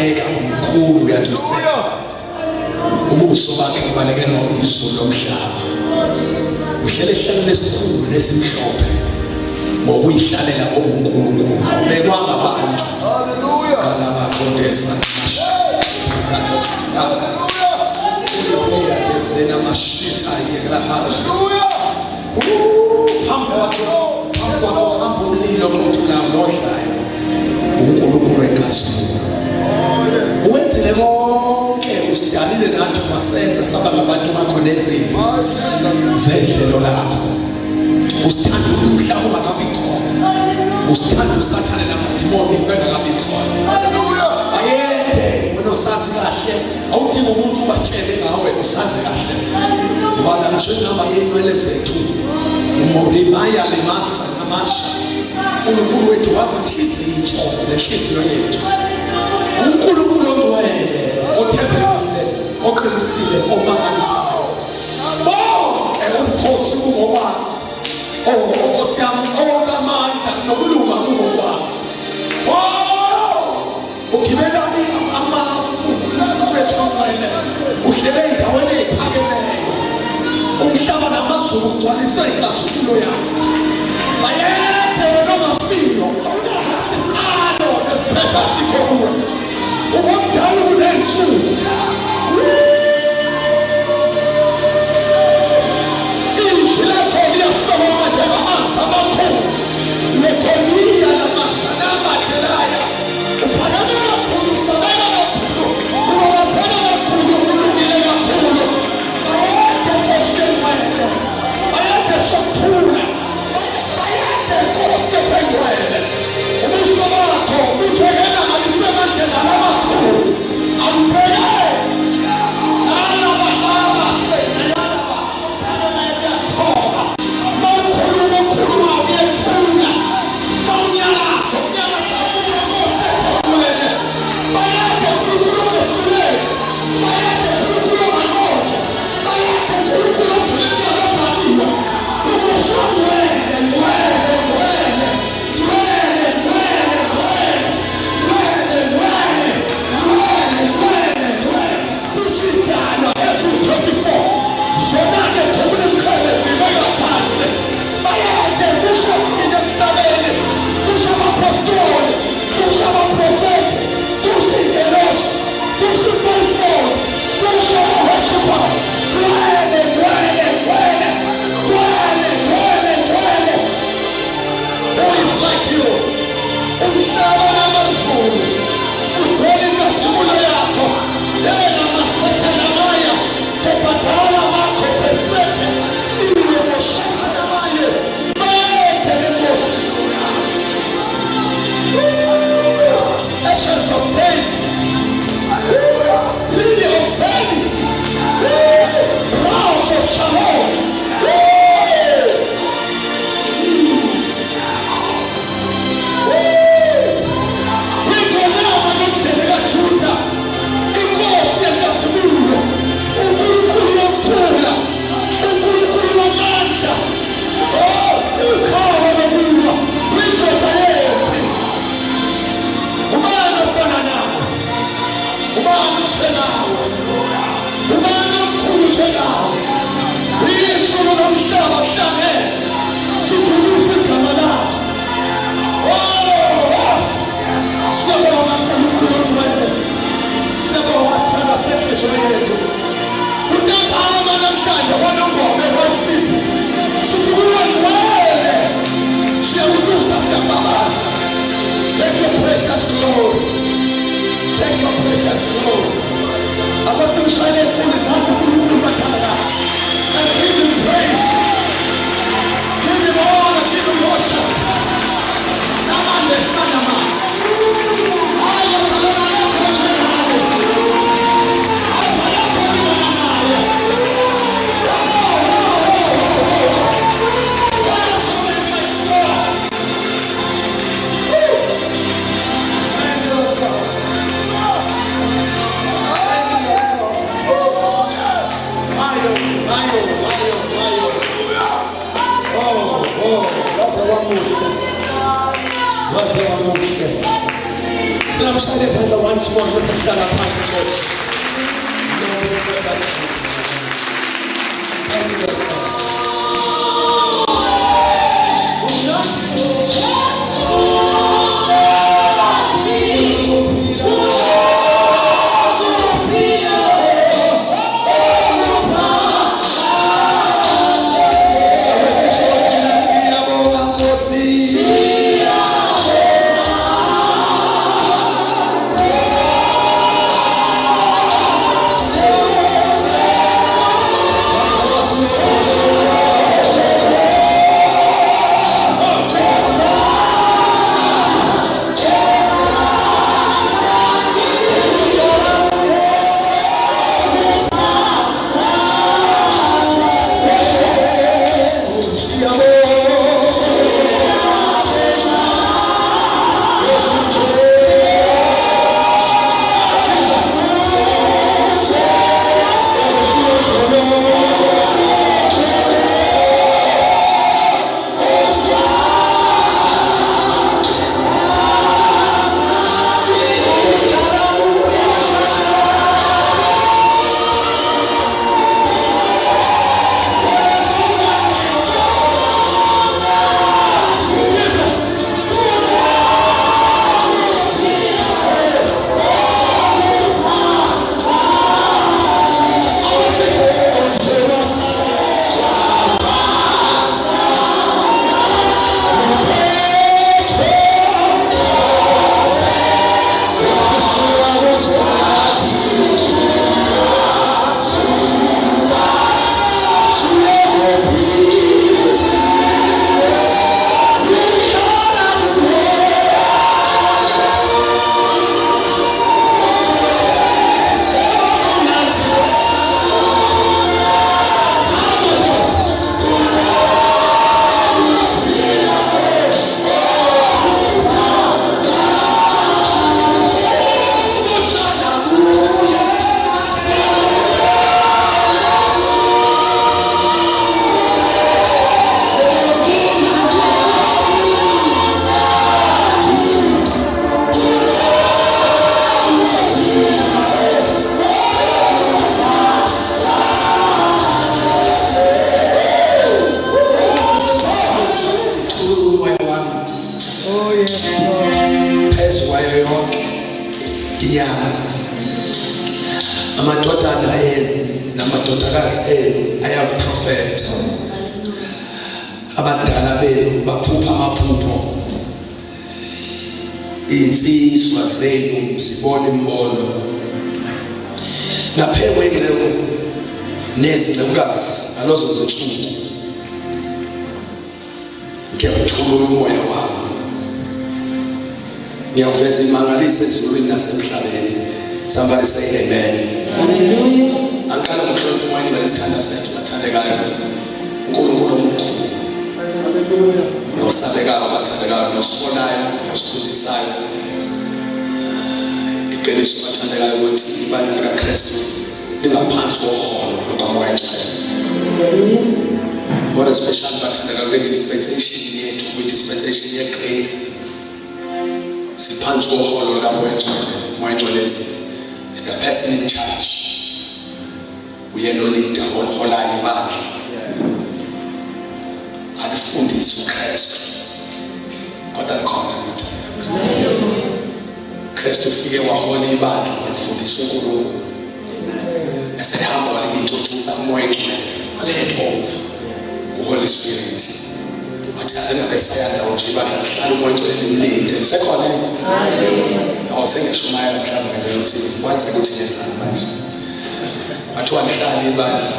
Umkhulu uyathusela. Ubuso bakhe bubaleke izulu lomhlaba. Uhlele esihlalo lesikhulu lesimhlophe. Ngokuyihlalela obuNkulunkulu. Bekwanga abantu. Haleluya. Alabaqondesa. Haleluya. Yesena mashita yekela haleluya. Hamba umlilo kuthula ngohlayo. uNkulunkulu enkazini. Uwenzile konke usidalile nathi masenza saba ngabantu bakho nezimo zedlelo lakho. Usithanda umhlaba ungabi khona. Usithanda usathane namadimoni bengakabi khona. Haleluya. Ayede wena usazi kahle awudingi umuntu ubatshele ngawe usazi kahle. Wala njengama yenwele zethu. Umoribaya lemasa namasha. uNkulunkulu wethu wazinhliziyo zenhliziyo yethu. uNkulunkulu ongcwele othembekile oqinisile omangalisayo. Bonke umkhosi kumoba Nkosi yami okamandla nokulunga kumokwakho. Ugibela amafu wethu ongcwele uhlele endaweni ephakemeyo. Umhlaba namazulu ugcwalise inkazimulo yakho. Bayede noma sipilo awunasiqalo esiphepha sikho kuwe. Ubomdala unensuku. Take your precious glory. Take your precious glory. I wasn't shining for the sun. Shine izandla once more. Let's stand up, church. Abadala benu baphupha amaphupho. Insizwa zenu zibona imbono. Naphekwe ingcebo nezincekukazi alozo zethuko. Ngiyamthula umoya wami. Ngiyaveza imangaliso ezulwini nasemhlabeni. Somebody say amen. Hallelujah. Angikhala ngokuhlonipha umoya ngicela isithanda sethu bathandekayo. uNkulunkulu omkhulu. Hallelujah. Nosabekayo bathandekayo nosibonayo nosifundisayo. Iqiniso bathandekayo ukuthi ibandla likaKristu lingaphansi koholo lukamoya ngcwele. What a special bathandekayo kwi-dispensation yethu, kwi-dispensation ye-grace. Siphansi koholo lukamoya ngcwele. Moya ngcwele is the person in charge. Uyena olida oliholayo ibandla. Alifundise uKristu kodwa khona Kristu ufike wahola ibandla alifundisa uNkulunkulu esehamba walingintshuthisa umoya ngcwele walehova uHoly Spirit wathi angabe nje ibandla lihlala umoya ngcwele limlinde sekhona awusengisho maya mhlawumbe ukuthi wazi ukuthi yenzani manje wathi wahlala ibandla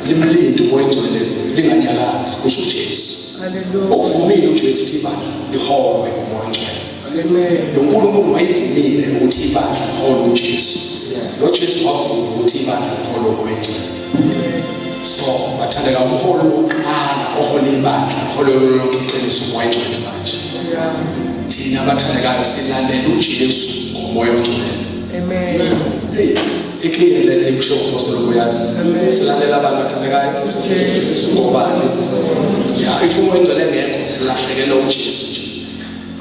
limlinde umoya ngcwele linganyakazi kusho uJesu. Hallelujah. Uvumile uJesu ukuthi ibandla liholwe umoya ngcwele. Amen. uNkulunkulu wayivumile ukuthi ibandla liholwe uJesu. noJesu wavuma ukuthi ibandla liholwe umoya ngcwele. So bathandeka umholi wokuqala ohola ibandla liholwe lonke iqiniso umoya ngcwele manje. Thina abathandekayo silandela uJesu ngomoya ngcwele. Amen. Iclear letter ekusho uApostle Mbuyazi. Silalela abantu bathandekayo ngobani? Yeah, if umoya ngcwele ngekho silahlekelwa uJesu nje.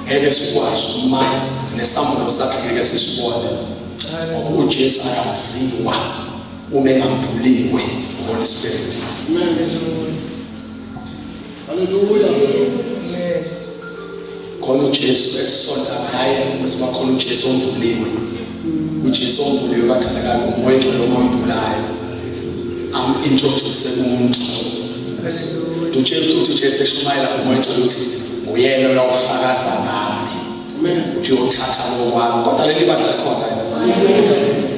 ngeke sikwazi ukumazi nesambulo sakhe ngeke sisibone ngoba uJesu akaziwa uma engambuliwe Holy Spirit. Hallelujah. Khona uJesu esonta ngaye bese bakhona uJesu ombuliwe. uJesu ombuliwe bathandekayo umoya ngcwele omambulayo am-introduce umuntu. Utshela ukuthi uJesu eshumayela umoya ngcwele ukuthi uyena uyawufakaza nami. Uthi uyothatha kokwami kodwa leli bandla khona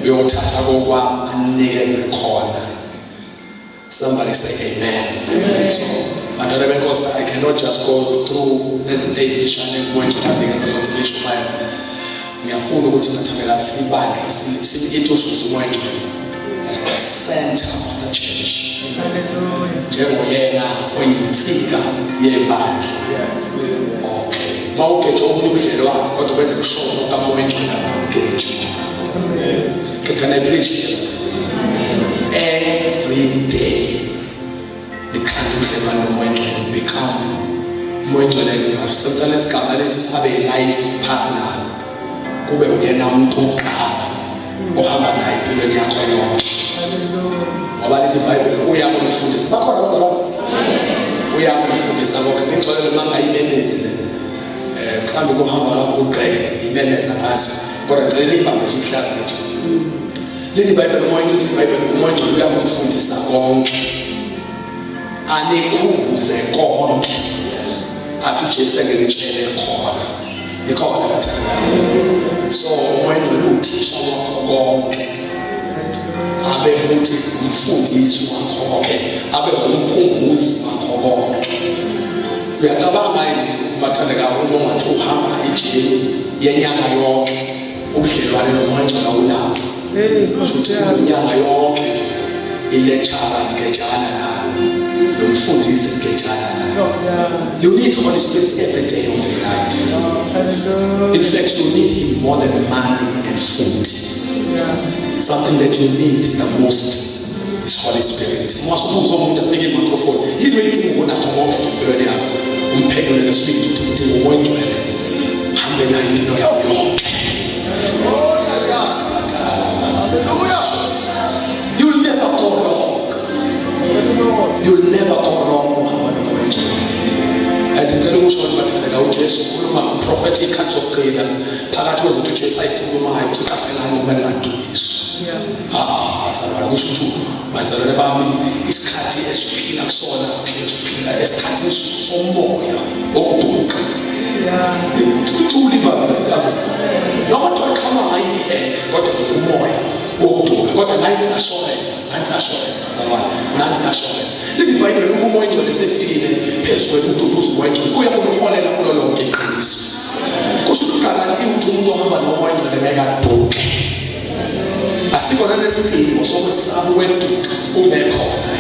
uyothatha kokwami anikeze khona. Somebody say amen. So, I cannot just go through this day fishing and going to have as a motivation. Ngiyafuna ukuthi nathamela sibandla sinitoshuze umoya as the center of the church. Njengoyena oyinsika yebandla. Okay. Mawugeje ubudlelwano kodwa benze kushoda kamoya ngcwele. Can I preach here? Every day the ubudlelwano nomoya ngcwele become umoya ngcwele sometimes isigaba lethi abe life partner. Kube uyena umuntu oqala ohamba naye empilweni yakho yonke. Ngoba lithi iBhayibheli uyakumfundisa. Bakhona abazalwane? Uyakumfundisa lokho ngixolele mama ayimemezi le. Mhlawumbe kuhamba kakuqeke imemeza ngazo. Kodwa ngicela ibambe nje ihlazi nje. Lithi iBhayibheli umoya ngcwele uyakumfundisa konke. Anikhumbuze konke. Athi uJesu engitshele khona. Nikhona bathandekayo. So umoya ngcwele uthisha wakho konke. Abe futhi umfundisi wakho konke. Abe ngumkhumbuzi wakho konke. Uyacabanga yini bathandekayo uma ungathi uhamba ijini yenyanga yonke ubudlelwane nomoya ngcwele awunawo. Futhi inyanga yonke ilecture ngejana nawe. Nomfundisi ngejana nawe. You need Holy Spirit every day of your life. In fact, you need Him more than money and food. Something that you need the most is Holy Spirit. Mwasubuza umuntu apike microphone. Yini into ngona konke empilweni yakho. Umphendule ngesibindi ukuthi umoya ngcwele hambe naye impilo yakho yonke. You'll never go wrong. You'll never go wrong. Ngicela ukusho bathandeka uJesu ukhuluma prophetic kanzogcina phakathi kwezinto uJesu ayikhulumayo ukuthi kaphelani uma ningadunyiswa. Azalwane kusho ukuthi bazalwane bami isikhathi esiphila kusona siphila esikhathini somoya okuduka. Tuthuli bafasitaba. Noma thokhama ayike kodwa umoya okuduka kodwa nansi assurance azalwane nansi assurance. iBhayibheli umoya ngcwele sefikile phezulu kwethutuzo umoya ngcwele uyakuholela kulo lonke iqiniso. Kusho ukuthi garanti ukuthi umuntu ohamba nomoya ngcwele ngeke asikho nesidingo sokusaba ukweduka umekhona.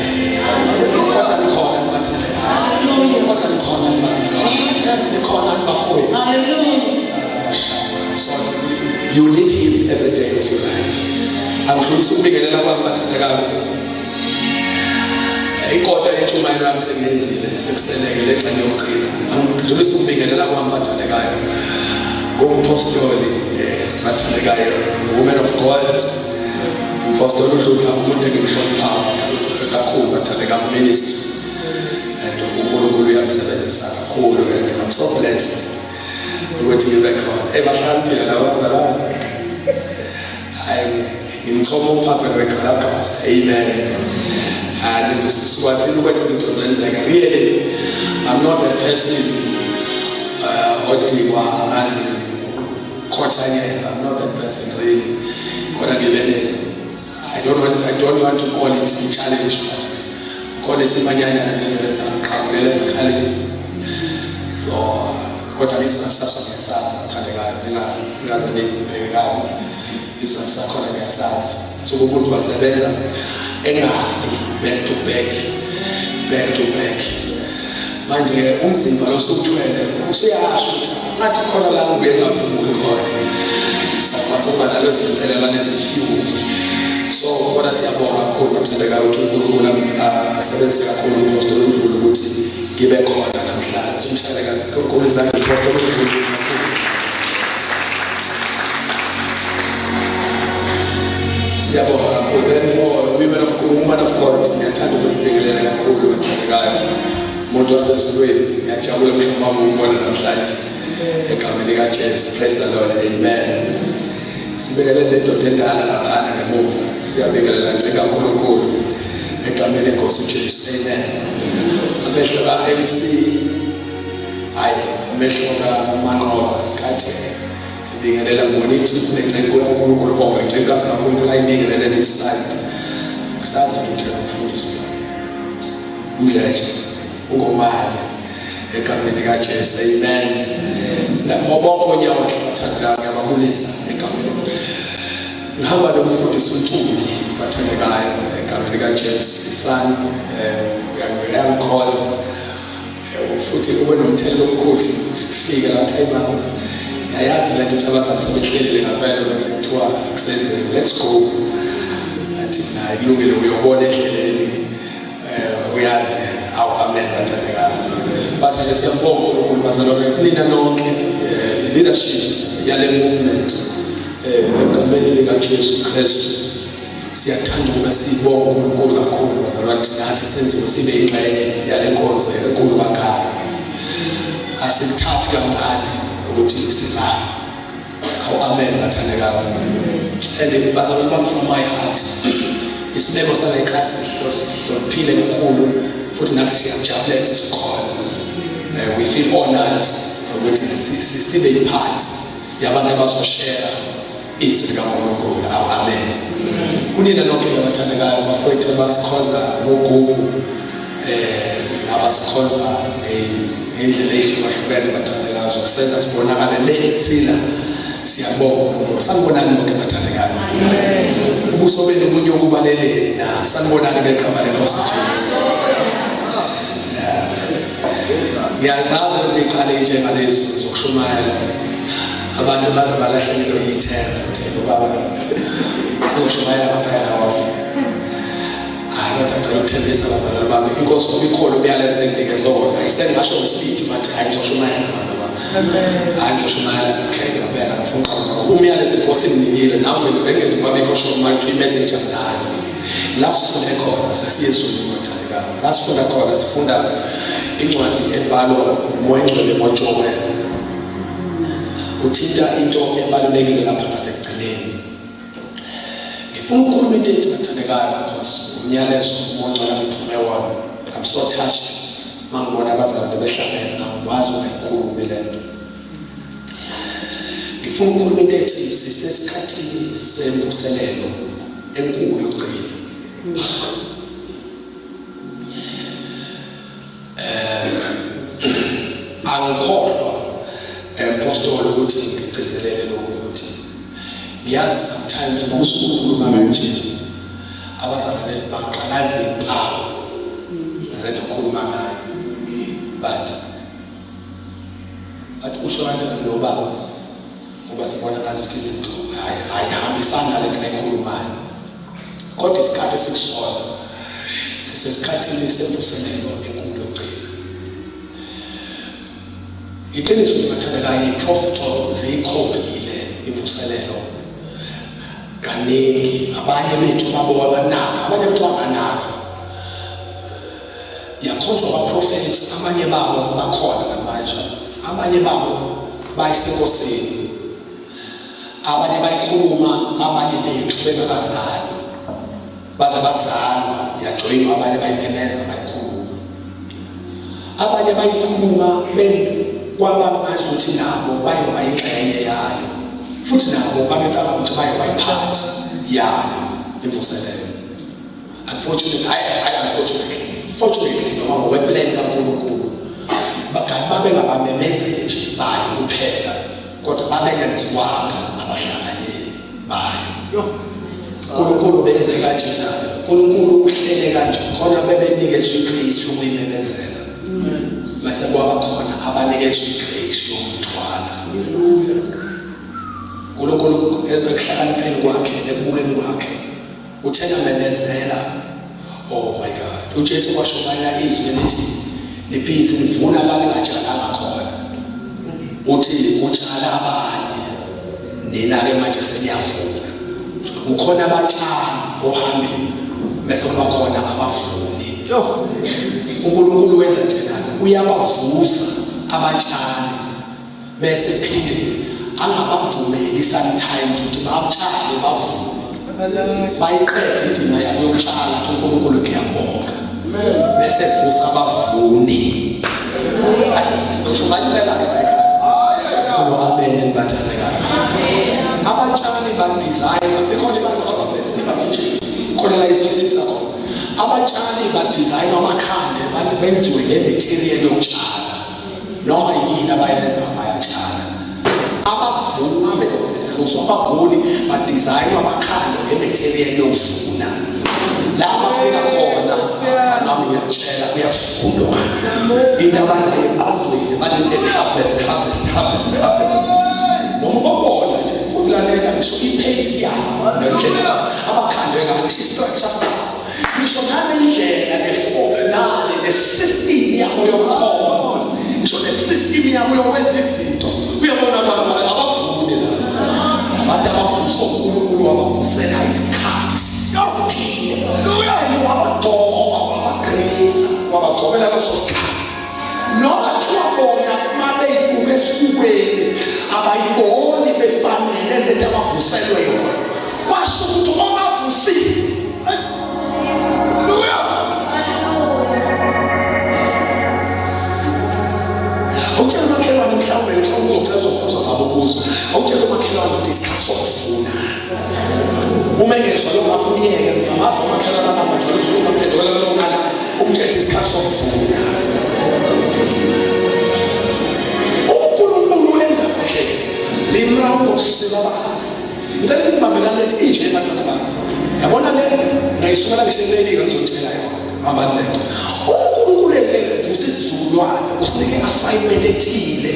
You need Him every day of your life. Angidlulisa ukubingelela kwami bathandekayo. Ikota yethu mayina wami sengenzile sekuseleke lexanye yokuchila. Angidlulisa ukubingelela kwami bathandekayo. Ngompostoli bathandekayo, woman of God. Umpostoli udlula umuntu engimhloniphayo kakhulu bathandekayo ministry. And uNkulunkulu uyamsebenzisa kakhulu and I'm so blessed ukuthi ngibe khona. Bahlaniphile labo bazalwane. Ngimthoma umphathi wekhalapha. Amen. And sikwazile ukwenza izinto zenzeka. Really, I'm not that person odikwa ngazi khothanyela. I'm not that person really. Kodwa ngibene I don't want to call it a challenge, but call it simanyanya njengesaqhawela esikhaleni. So kodwa isasasa ngesazi bathandekayo ningaze nibhekekayo isasasa khona ngesazi. So umuntu wasebenza engabi back to back. Manje umzimba lo sokuthwele usiyasho ukuthi ngathi khona la ngibuye ngaphumula khona. Sabasoba nalo sizelela nesifew. So kodwa siyabonga kakhulu bathandekayo ukuthi uNkulunkulu asebenzise kakhulu umpostoli uNdlovu ukuthi ngibe khona namhlanje. Simshayele kakhulu izandla umpostoli uNdlovu. Siyabonga kakhulu. Then woman of God, ngiyathanda ukusibingelela kakhulu bathandekayo. Umuntu wasesizweni, ngiyajabula ukuba ngibona namhlanje egameni likaJesu. Praise the Lord. Amen. Sibingelela indoda endala laphana ngemuva. Siyabingelela ncika kakhulu egameni lenkosi uJesu. Amen. Amehlo ka-MC hayi amehlo kaManqoba kathi ngibingelela ngonithi unenciko kaNkulunkulu bonke ncika kakhulu la ibingelela leside kusazi ukuthi umfundisi umdleje ungomali egameni likaJesu. Amen. Bonke onyawo bathandekayo ngiyababulisa egameni ngihamba nomfundisi uNtuli bathandekayo egameni likaJesu isani uyangikhoza futhi kube nomthelo omkhulu sifika lapha eMama yayazi le nto abazansi behlelile ngaphela bese kuthiwa akusenzeki let's go athi nayi kulungile uyobona endleleni uyazi awu amen bathandekayo bathi nje siyabonga uNkulunkulu bazalwane nina nonke leadership yale movement egameni likaJesu Kristu siyathanda ukuba sibonge uNkulunkulu kakhulu bazalwane nathi senziwe sibe ingxenye yale nkonzo enkulu kangaka asithathi kancane ukuthi sibani awu amen bathandekayo and bazalwane bami from my heart isimemo sale class sihloniphile kakhulu futhi nathi siyajabulela ukuthi sikhona we feel honored ukuthi sibe yipart yabantu abazoshare izwi likaNkulunkulu. Amen. Kunina nonke abathandekayo bafowethu abasikhonza ngogubu abasikhonza ngendlela ehlukahlukene bathandekayo zokusenza sibonakala le thina siyabonga uNkulunkulu. Sanibonani nonke abathandekayo. Ubuso benu omunye ukubalelele na sanibonani ngegama lenkosi uJesu. Ngiyazazi iziqale njengalezi zokushumayela abantu baze balahlekelwe yithemba ukuthi baba ukushumayela amaphaya awodwa kodwa ngithembisa abazalwane bami inkosi ubikhona umyalezo enginikeze wona ayisengasho ngespeed but ayizoshumayela abazalwane ayizoshumayela ngempela ngifuna umyalezo inkosi imnikile nawe bengeze kwabekho shoma ukuthi imessage anayo la sifunda khona sasiyezulu ngothandekayo la sifunda khona sifunda incwadi ebhalwa uMoya Ngcwele ngoJobe uthinta into ebalulekile lapha ngasekugcineni. Ngifuna ukukhuluma into ethi bathandekayo because umyalezo uMoya Ngcwele uthume wami. I'm so touched mangibona abazalwane behlangene ngikwazi ukuyikhuluma le nto. Ngifuna ukukhuluma into ethi sisesikhathini semvuselelo enkulu yokugcina. Angikhohlwa apostoli ukuthi ngigcizelele lokho ukuthi ngiyazi sometimes ukukhuluma kanje abazalwane baqalaza impawu zethu ukukhuluma ngayo but usho kanjani lo baba ngoba sibona ngathi izinto ayihambisani nale nto ekhulumayo kodwa isikhathi esikusona sisesikhathini semvuselelo enkulu yokugcina. Iqiniso libathandekayo iprofeto zikhombile imvuselelo kaningi abanye bethu babo abanaka abanye bethu abanaka yakhonjwa abaprofeti abanye babo bakhona namanje abanye babo bayisenkosini abanye bayikhuluma abanye bethu bengakazali baze bazalwa yajoyinwa abanye bayimemeza bayikhuluma abanye bayikhuluma kwaba ngazuthi nabo bayoba ingxenye yayo futhi nabo babecabanga ukuthi bayoba iphathi yayo imvuselelo. Fortunately noma ngokweplan kaNkulunkulu bakade babengabamemezeli bayo kuphela kodwa babengenziwanga abahlanganyeli bayo. uNkulunkulu benze kanjena uNkulunkulu uhlele kanje khona bebenikezwe igrace yokuyimemezela bese kwaba khona abanikezwe igrace yokuthwala. uNkulunkulu ekuhlakanipheni kwakhe ekubukeni kwakhe uthena memezela. Oh my God, uJesu washumayela izwi elithi libhizi livuna la lingatshalanga khona uthi kutshala abanye nina ke manje seniyavuna ukhona abatshali ohambeni bese kuba khona abavuni. uNkulunkulu wenza njani? Uyabavusa abatshali bese phinde angabavumeli sometimes ukuthi batshale bavune bayiqede indima yabo yokutshala ukuthi uNkulunkulu ngiyabonga bese vusa abavuni. Zokubalekela ke lo abene bathandekayo abatshali ba design bekhona khona la isisisa khona abatshali ba design amakhande benziwe ngematerial yokutshala noma yini abayenza bayatshala. Abavuni abavuni ba design amakhande ngematerial yokuvuna la bafika khona nami ngiyatshela kuyafundwa into abanayo abazweni banethe harvest noma babona nje futhi lalela ngisho ipace yabo nendlela abakhandwe ngayo structure sabo ngisho ngendlela neformulane nesystem yabo yokukhonza ngisho nesystem yabo yokwenza izinto uyabona abantu abavuni la abantu abavusa uNkulunkulu wabavusela isikhathi haleluya wabadoba wabagrisa wabagcobela leso sikhathi noma twabona mabeyibuka esifubeni abayiboni befanele lento abavuselwe yona kwasho ukuthi ongavusile haleluya awutshela umakhelwane mhlawumbe uzokuthatha zabo kuzo awutshela umakhelwane ukuthi isikhathi sokuvuna uma ngeshwa lo ngaphunyeke ngamazi umakhelwane akamajolisa umphendukela lokungana umthethe isikhathi sokuvuna. uNkulunkulu wenza kuhle limramo sibabazi ngicela ukubambelana lethi inje ebantwana bazi yabona le ngayisukela ngishelelike ngizotshela yona abanye uNkulunkulu evusa isizukulwane usinike assignment ethile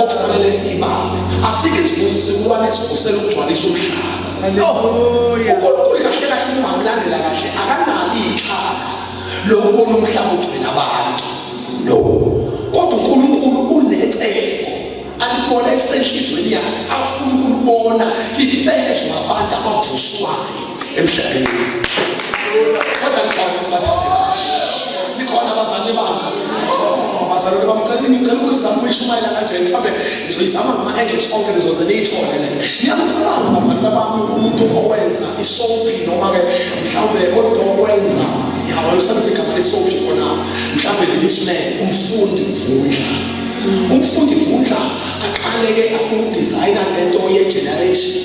okufanele siyibambe asike isizukulwane esivusela ukugcwalisa umhlaba. Haleluya. uNkulunkulu kahle kahle ungamlandela kahle akanalo ixhala lokubona umhlaba ugcwele abantu no kodwa uNkulunkulu unecebo alibona esenhlizweni yakhe afuna ukubona lifezwa abantu abavuswayo emhlabeni. Kodwa nikhona abazali bami abazali bamcela ngicela ukuthi samuyishumayela kanjani mhlawumbe ngizoyizama ngama-angles onke nizoze niyithole le ngiyacabanga abazali bami umuntu owenza isoaphi noma-ke mhlawumbe kodwa okwenza yawalisebenzisa igama lesoaphi for now mhlawumbe lelisman umfundi Vundla aqaleke afuna ukudizayina lento ye-generation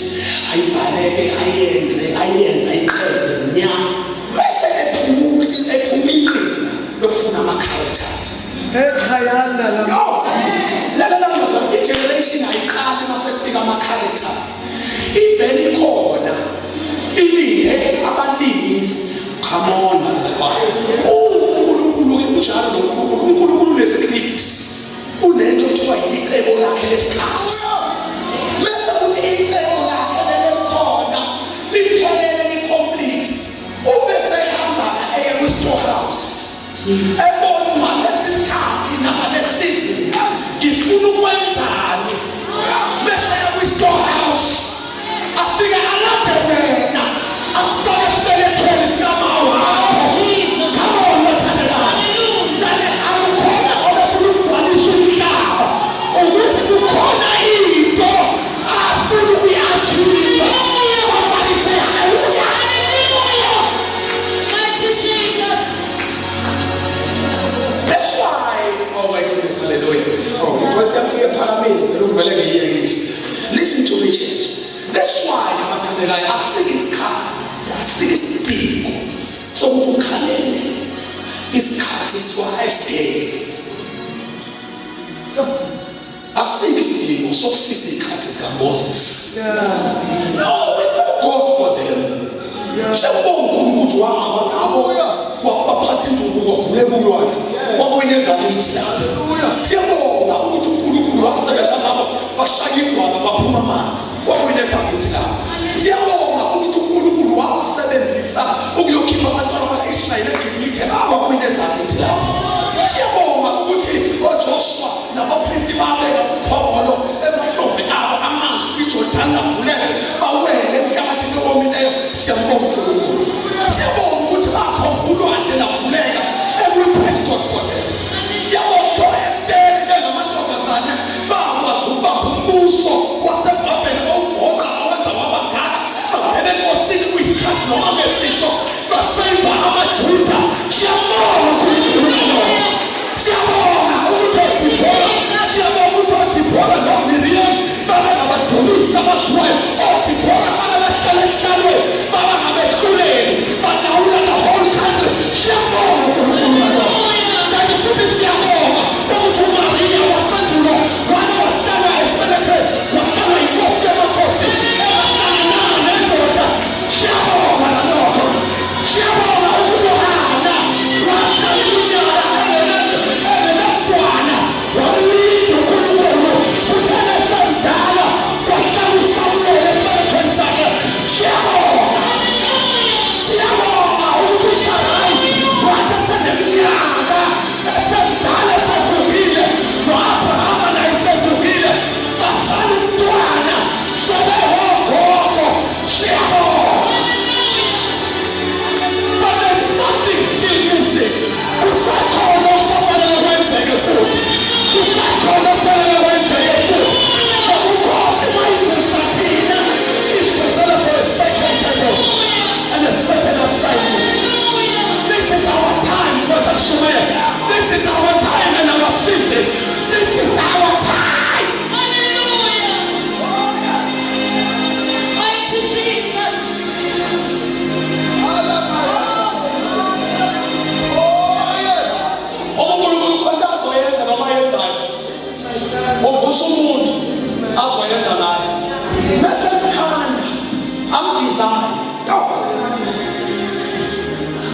ayibhaleke ayenze ayiqede nya bese ephumile lokufuna ama-characters ekhayana lalela i-generation ayiqali mase kufika ama-characters even ikhona ilinde abalingisi come on bazalwane uNkulunkulu kunjalo uNkulunkulu unescript unento kuthiwa icebo lakhe lesikhathi mase kuthi icebo lakhe lelikhona liphelele li-complete ubese ehamba eye kwi-storehouse ebona ngalesi sikhathi nangalesi season ngifuna ukwenzani bese eye kwi-storehouse afike alaphe wena asitole esibelethweni sikamawa Listen to me, church. That's why abathandekayo asike isidingo sokuthi ukhalele isikhathi siwa-esdale asike isidingo sokufisa iy'khathi zikaMoses. No, we thank God for them. Siyabonga ukuthi wahamba nabo wabaphatha induku wavule umlwandle wakuyinezalithi lapho. Siyabonga ukuthi uNkulunkulu wasebenza nabo bashaya indwala baphuma amanzi wakuyinezalithi lapho. Siyabonga ukuthi uNkulunkulu wabasebenzisa ukuyokhipha abantwana bakhe-Israyeli eGibhithe wakuyinezalithi lapho. Siyabonga ukuthi oJoshua nabaphristi babeka uphongolo emahlombe abo amanzi iJordani avuleke bawele emhlabathini owomile Siyabonga uNkulunkulu. Siyabonga ukuthi bakho ulwandle lavuleka. And we praise God for that. Siyabonga Esther engamantombazane bakwazi ukubamba umbuso waseBhabheli owugoqa awenza wabangaka. Bangena enkosini kwisikhathi noma ngesiso baseyiva amaJuda. Siyabonga uNkulunkulu. Siyabonga ukuthi siyabonga ukuthi Dibora noMiriam babengabadumisi abaziwayo. Dibora babehlala esihlalweni babangabehluleli balawula the whole country. Siyabonga uNkulunkulu. Kanti futhi siyabonga ukuthi uMaria wasendulo wayewahlala esibelethweni wahlala inkosi yamakhosi engahlangana nendoda. Siyabonga nalokho. Siyabonga ukuthi uHana wahlala iminyaka engenabantwana walinda uNkulunkulu uthena semdala wahlala uSamuel esibelethweni sakhe. Siyabonga. Siyabonga ukuthi uSarai wathi eseneminyaka esemdala esekhulile no-Abrahama naye esekhulile basala umntwana sebewogogo. Siyabonga. But there's something still missing. Usakhona okufanele kwenzeke futhi. Usakhona okufanele kwenzeke futhi. Ubukhosi bayivusaphila isivele for a second purpose and a certain assignment. This is our time, Brother Shumer. This is our time and our season. This is our time. Hallelujah. Mighty Jesus. uNkulunkulu khona azoyenza noma yenzayo. Uvusa umuntu azoyenza naye. Bese mkhanda amdesign.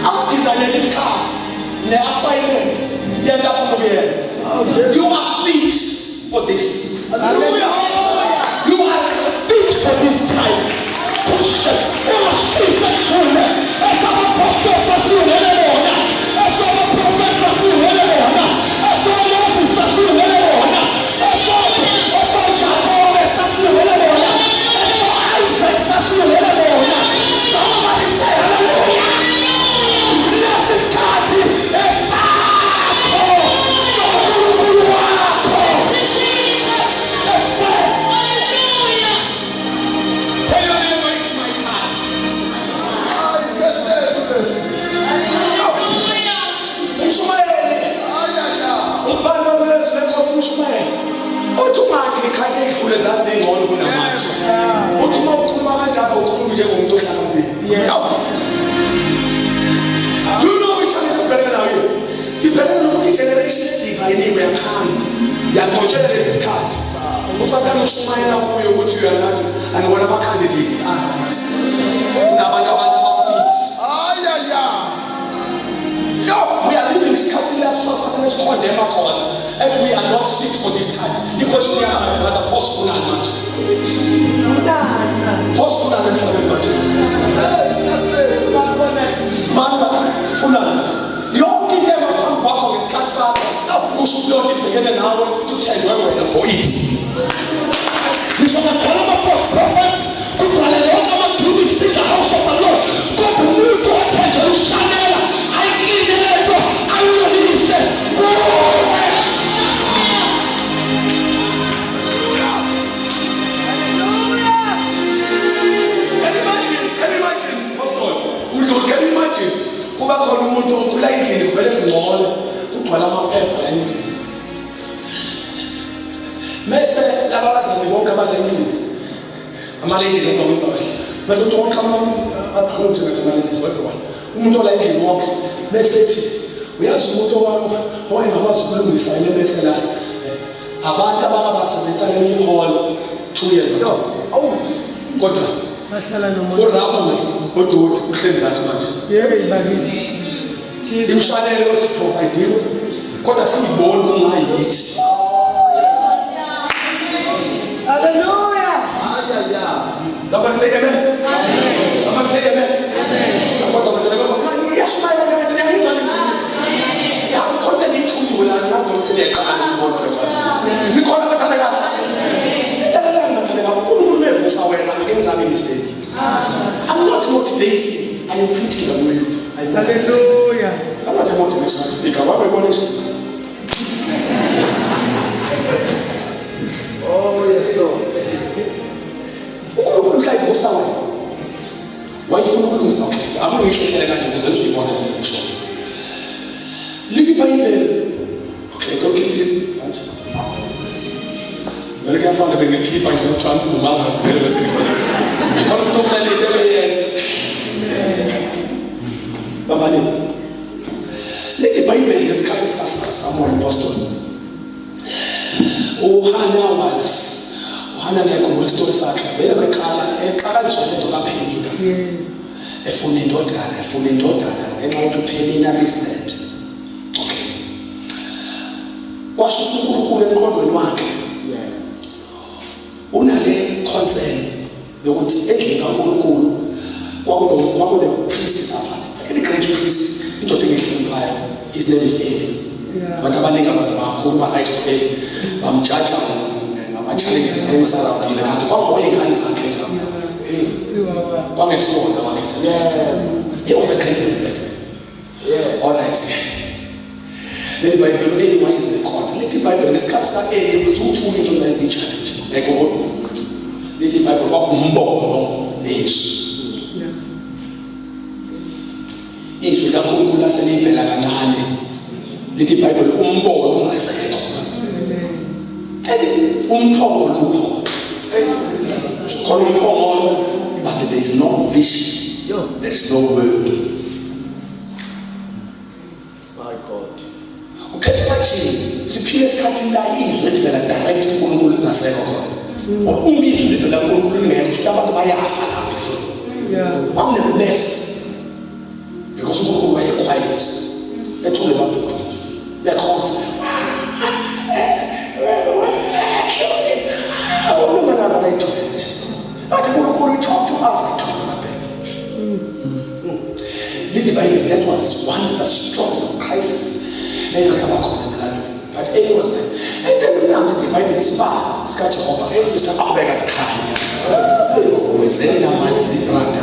Amdesign isikhathi ne-assignment yento afuna ukuyenza. You are fit for this. Hallelujah. You are fit for this time. Push it. Ungasisa shule. Esabapostoli sasilungele bona. Esabaphrofethi sasilungele bona. Esabamoses sasilungele bona. Esajakobe sasilungele bona. Esa-Isaac sasilungele bona. Somebody say hallelujah. Lesi sikhathi esakho noNkulunkulu wakho. Hallelujah. Tell your neighbor it's my time. Umshumayeli. Ubani okwezwe lenkosi umshumayeli. Uthi ungathi ikhathi ey'khule zazingcono kunamanje. Uthi uma ukhuluma kanjalo ukhuluma njengomuntu ohlakaniphile. Do you know which one is better now you? Sibhekene nokuthi i-generation edivayiniwe yakhanda. Yaqotshela lesi sikhathi. Usathanda ukushumayela kuyo ukuthi uyanathi andibona ama-candidates right. Unabantu abafit. No, we are living isikhathi lesifasikhathi esikhondema khona and we are not fit for this time. I-question yami rather postfunani manje. Postfunani emhlabeni manje. Manda funani. Yonke into engaphambi kwakho ngesikhathi sakho usho ukuyonke ibhekene nawe futhi uthenjwe wena for it. Ngisho ngakhala ama-false prophets kubhalele yonke ama-druids in the house of the Lord. Kodwa umuntu othenjwe ushanela ayikline lento ayilungise kuwe. Can you imagine, Pastor? Can you imagine? Kuba khona umuntu okhula endlini vele ngcono kugcwala amaphepha endlini. Mese laba bazali bonke abalendlini. Ama-ladies ezokwenza kahle. Mese uthi wonke ama-ladies everyone. Umuntu ola endlini wonke. Mese ethi uyazi umuntu owayengakwazi ukulungisa ile mese la. Abantu abangabasebenzisa le hall 2 years ago. Kodwa bahlala nomuntu uRamu odoti uhleli ngathi manje. Bakithi. Imshwanelo osiprovide kodwa siyibona kungayithi. Hallelujah. Somebody say amen. Somebody say amen. Kodwa kodwa yashumaya ngene yayizwa nje. Yazi kodwa ngithuli wena ngakho ngiseqala ukubona kodwa. Ngikhona bathanda kabi. uNkulunkulu mevusa wena akenzami mistake. I'm not motivated ethi ayipreach kaMlindi. Hallelujah. Amathi motivation speaker wabebonisa. Oh, yes, Lord. uNkulunkulu mhla ivusa wena wayifuna ukulungisa wena akungihlehlela kanje ukuze nje ngibone into engisho liBhayibheli okay ngokuphi manje bele kuyafana bengikhipha nje utransforma ngempela bese ngikho ukuxoxela into eyenza babani liBhayibheli ngesikhathi sikaSamuel apostle Uhana ngiyakhumbula isitori sakhe vele kwekhala exakaziswa lento kaPhenina efuna indodana ngenxa yokuthi uPhenina business okay washo uNkulunkulu emqondweni wakhe unale concern yokuthi endlini kaNkulunkulu kwakune priest lapha very great priest indoda engihlonipayo his name is Eli abantu abaningi abazama kakhulu ba-right today bamjaja ngama-challenges emsarabile kanti kwangawey'ngane zakhe nje kwangesibonda wangesemisa he was a great man. All right leli bhayibheli leli wayekhona lithi ibhayibheli ngesikhathi sika-Eli ukuthi uthule into zayizitshalenge yayikho lithi ibhayibheli kwakumbono nesu izwi likaNkulunkulu laselivela kancane lithi iBhayibheli umbono ungasekho umthombo ukho khona umthombo but there is no vision there is no word My God. ukhethe manje siphile esikhathini la izwi livela direct uNkulunkulu lingasekho khona uma izwi livela kuNkulunkulu lingekho abantu bayafa lapho kwakunemess because uNkulunkulu waye quiet ethule abantu because I don't know what I told you. But uNkulunkulu talk to us, I talk about that. That was one of the strongest crises. But Eli was there. And then we learned that the Bible is far. It's got to offer. It's just a big as kind. We say that man is the brother.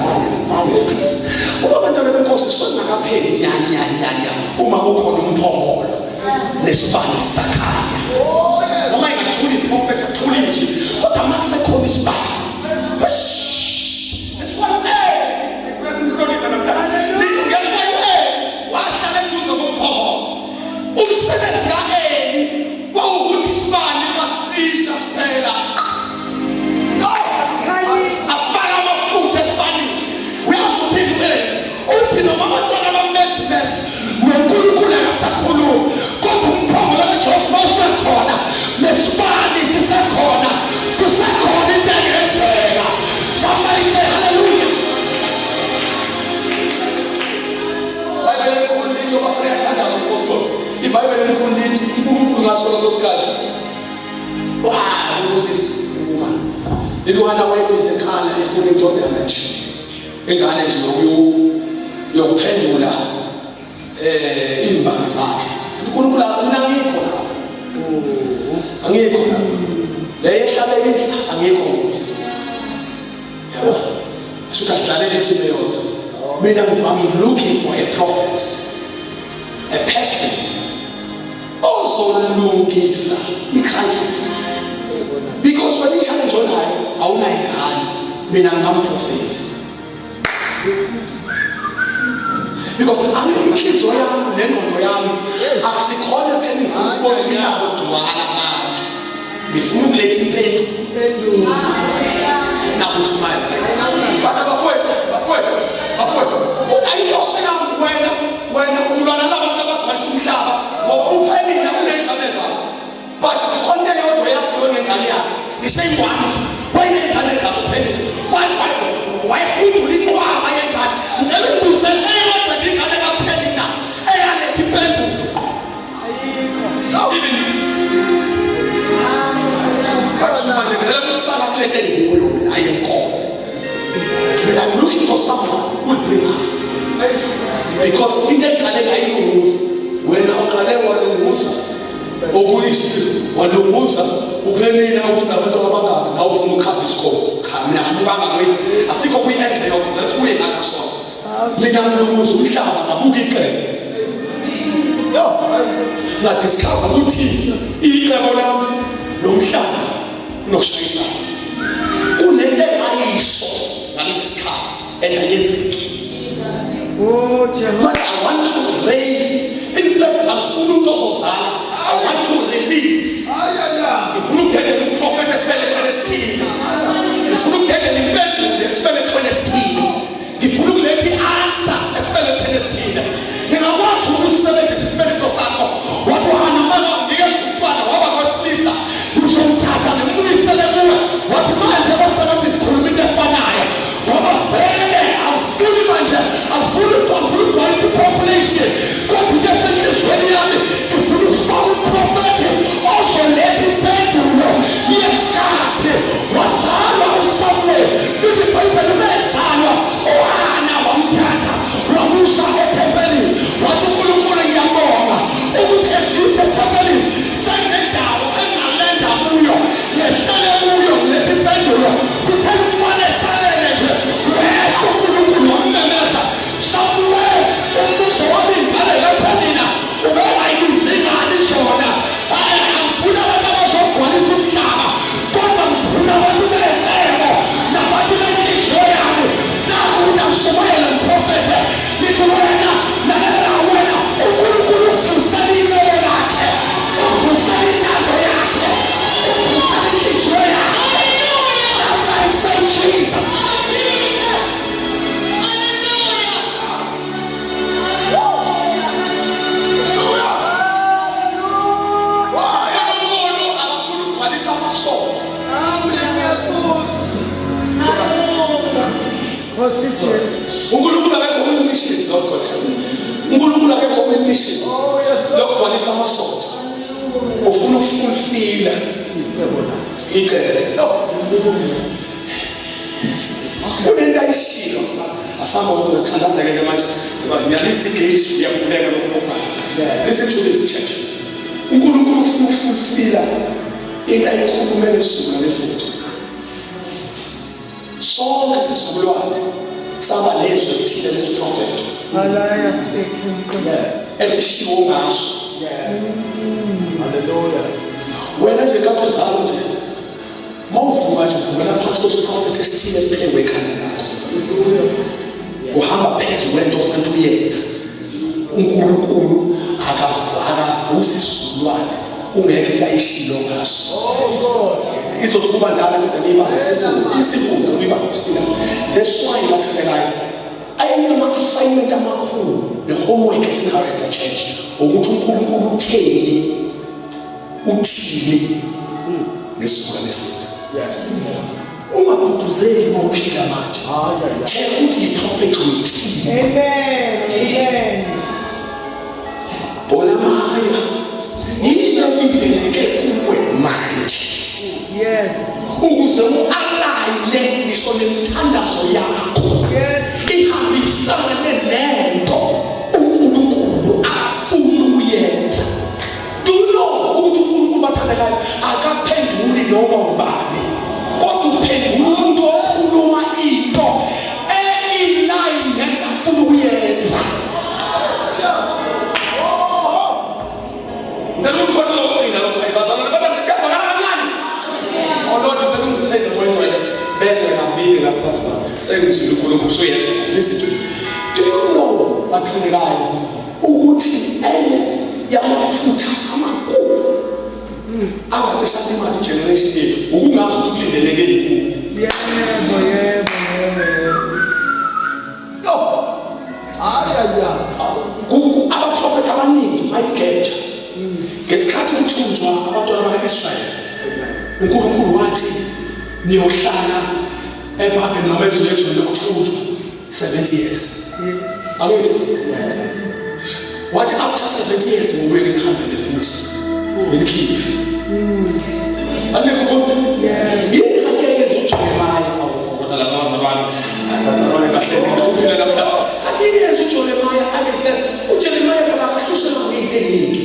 Uma batala because sona kapheli nyanya uma kukhona umphongolo lesibani sakhanya noma ingathuli prophet athuli nje kodwa makusekhona isibani that's why first is not even that guess why wahlala eduze komphongolo umsebenzi kaEli wawukuthi isibani masitrisha siphela afaka amafutha esibanini uthi noma abantwana bamesmes uNkulunkulu akasakhuluma kodwa umphongolo kaJehova usekhona nesibani sisekhona kusekhona into engenzeka somebody say hallelujah iBhayibheli likhulu lithi obafuna yathandaza uPostoli iBhayibheli likhulu lithi uNkulunkulu ngasona sosikhathi wow this woman iluhana wayebisekhala efuna indodana nje ingane nje yokuphendula imbangi zakhe uNkulunkulu angikho la angikho la leyahlabelisa angikho yabo sukadlalela ithime yodwa mina I'm looking for a prophet a person ozolungisa icrisis because when i-challenge onayo awunayingane mina ngingam-prophet because inhliziyo yami nengqondo yami akusikhona ekutheni ngifuna ukubona umhlaba udumala abantu ngifuna ukuletha impendulo nakuthi manje bafowethu ayinhloso yami wena ulwana nabantu abagcwalisa umhlaba ngoba uPhenina unengane zakho but khona yodwa yaziwe ngengane yakhe iseyingwane wayengane zakho uPhenina wayefundula inqwaba yengane ngicela Imvuselelo eyodwa nje ingane kaPhenina eyaletha impendulo ayikho manje ngicela kusala kulethe ngulo I am God but I'm looking for someone who will bring us because into engane ngayilunguza wena uqale walunguza okuyishilo walunguza uPhenina ukuthi nabantu abangaka nawe ufuna ukukhamba isikole cha mina ngifuna ubanga kwini asikho kwi-end yokuthi sibuye ngakasona mina nginomuzi umhlaba ngabuka icebo ngadiscover ukuthi icebo lami nomhlaba nokushayisana kunento engayisho ngalesi sikhathi engayenzeki. But I want to raise, in fact, angifuna umuntu ozozala, I want to release. Ngifuna ukuthetha umprofeti esibelethweni esithile, ngifuna ukuthetha impendulo esibelethweni esithile, ngifuna ukuletha i-answer esibelethweni esithile. Ngingakwazi ukusebenzisa isibeletho sakho wathi wahana manje nginikeza umntwana waba kwesilisa uzomthatha ngimbuyisele kuwe wathi manje abasebenzi sikhuluma into efanayo waba vele awufuni manje awufuni ukugcwalisa i-population kodwa into esenhliziyweni yami ngifuna ukufaka uprofethi ozoletha impendulo yesikhathi. Wazalwa uSamuel lithi iBhayibheli umezalwa uHana wamthatha wamusa ethempelini wathi uNkulunkulu ngiyabonga ukuthi at least ethempelini senendawo engalenda kuyo yehlele kuyo letha impendulo kuthela umfana esalele nje wesho uNkulunkulu wamemeza Samuel umbuzo wami ngale lapha nina ubengayizingani zona angifuna abantu abazogcwalisa umhlaba kodwa ngifuna abantu beqebo nabantu benhliziyo yami naku namshumayela umprofeti lithi wena lalela wena uNkulunkulu ufusela inqobo lakhe ufusela inqobo yakhe ufusela inhliziyo yakhe. Somebody say Jesus. uNkulunkulu akekho kwi-mission uNkulunkulu akekho kwi-mission lokugcwalisa amasondo ufuna ukufulfila icebo. Kunento ayishilo asamba ukuthandazekele manje ngiyalisa igate uyavuleka lokuphofa. Listen to this church. uNkulunkulu ufuna ukufulfila into ayikhulumele esuka lefuthi sonke sizukulwane saba lezwe ethile lesiprofethi esishiwo ngaso. Wena nje kade uzalo nje mawuvuka nje uvukela phakathi kwesiprofethi esithile ephekwe ekhanda lakho uhamba phezu kwento ofuna uyenze. uNkulunkulu akavusi isizukulwane kungekho into ayishilo ngaso. Izothi kuba ndala kodwa niba isibuzo niba kuthina. That's why bathelekayo ayinama assignment amakhulu ne-homework esinayo as the church ukuthi uNkulunkulu uthini ngesuku lesintu. Ungabhuduzeli mawuphila manje tshela ukuthi yiprofethi uthini. Amen. Bona maya yini elindeleke kuwe manje ukuze u-alayine ngisho nemithandazo yakho ihambisane nento uNkulunkulu afuna ukuyenza. Do you know ukuthi uNkulunkulu bathandekayo akaphenduli noma ubani kodwa uphendula umuntu okhuluma into e-inline nento afuna ukuyenza. Listen to me. Do you know bathandekayo ukuthi enye yamaphutha amakhulu abadeshana imazi generation yethu ukungazi ukuthi kulindeleke yini. Abaprofethi abaningi bayigeja ngesikhathi kuthunjwa abantwana baka-Israyeli. uNkulunkulu wathi niyohlala eBhabhiloni noma ezweni lethu lokuthunjwa 70 years. What after 70 years we will come in the future will keep. Yini khathi yenza uJeremiah kodwa la bazalwane abazalwane kahle ngokuphila khathi yenza uJeremiah abethi uJeremiah phela akahlushela ngento eningi.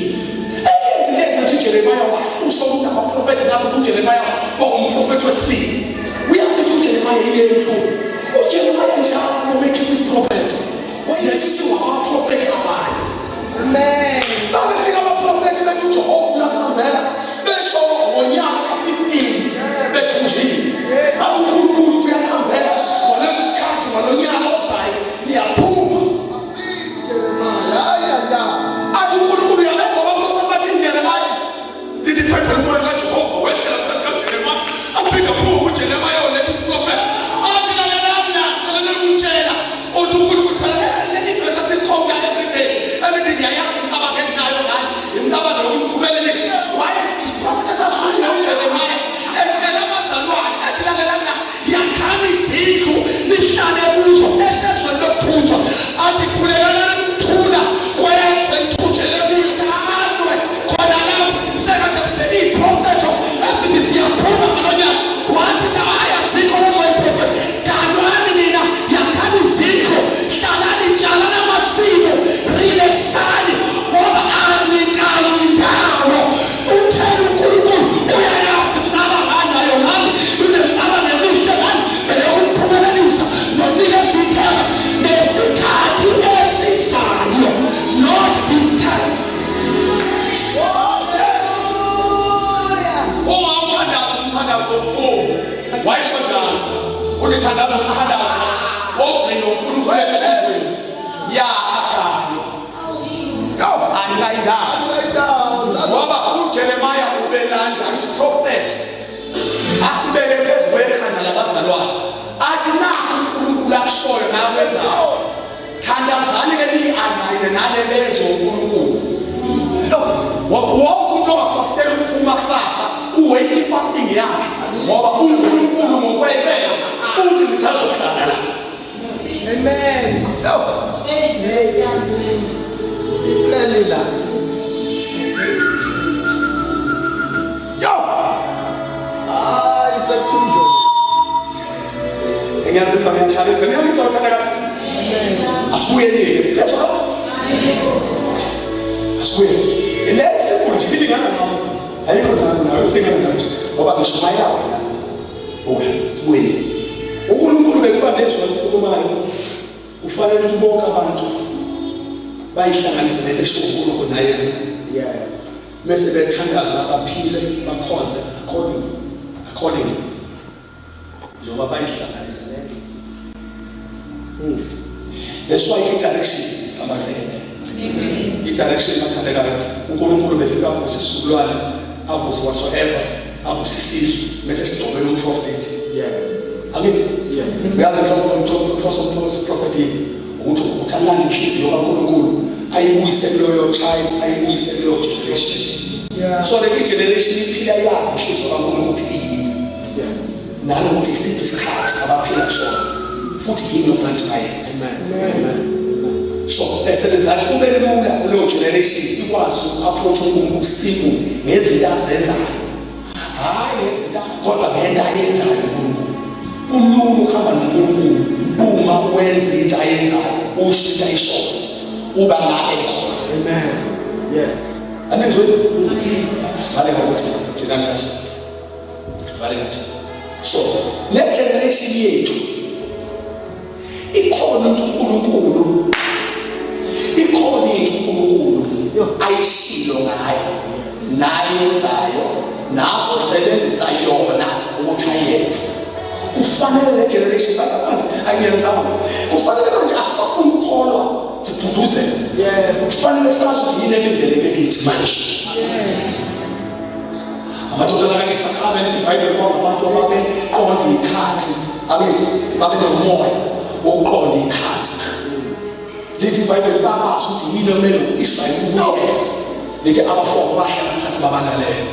Eyenza uJeremiah wahlusha ukuthi abaprofethi ngapha uJeremiah ongumprofethi wesibili. Uyazithi uJeremiah yile enkulu. uJeremiah njalo make his prophet bazalwane athi nakho uNkulunkulu akushoyo nawe ezayo thandazani ke ningi-align nale nto uNkulunkulu. Wonke umuntu ongafastela ukuphuma kusasa uwethe ifasting yakhe ngoba uNkulunkulu ngokwempela uthi nisazohlala la. Amen. Lalela. Yo. Isekhunjo. Ngiyazizwa ngiyachallenge. Ngiyazizwa asibuyele. Let's go. Asibuyele. Let's go. Ngilingana nawe. Ayikho nawe ngilingana nawe. Ngoba ngishumayela wena. Sibuyele. uNkulunkulu bekuba nezwi elikhulumayo. Ufanele ukuthi bonke abantu bayihlanganise nento esho uNkulunkulu nayenza. Bese bethandaza abaphile bakhonze according noma bayihlanganise nento. That's why i-direction abasebenza. I-direction mathandekayo uNkulunkulu befika avuse isizukulwane avuse whatsoever avuse isizwe bese sigcobela umprofeti. Angithi uyazi ukuthi prophet ukuthi uthanda inhliziyo kaNkulunkulu ayibuyise kuleyo tribe ayibuyise kuleyo generation. So le generation iphila yazi inhliziyo kaNkulunkulu ukuthi yini. Nanokuthi isiphi isikhathi abaphila kusona futhi yini ofanele bayenze. So esebenzathi kube lula kuleyo generation ikwazi uku-approach uNkulunkulu simple ngezinto azenzayo. Hayi ngezinto kodwa ngento ayenzayo uNkulunkulu. Kulula ukuhamba noNkulunkulu uma wenza into ayenzayo ushintsha ishoyo uba la ekhona. Amen. Yes. Anizwe? Sivale ngokuthi thina kahle. Sivale kahle. So, le generation yethu ikhona uNkulunkulu. Ikhona uNkulunkulu ayishilo ngayo nayenzayo naso sebenzisa yona ukuthi ayenze. Kufanele le generation bazabani ayenzama. Kufanele manje asafuna ukukholwa siphuduzele. Kufanele sazi ukuthi yini elindeleke kithi manje. Amadoda la ngesakramente iBhayibheli kwaba abantu ababe qonda ikhathi abethi babe nomoya wokuqonda ikhathi. Lithi iBhayibheli babazi ukuthi yini okumele uIsrayeli uyenze. Lithi abafowabo bahlala phansi babanalela.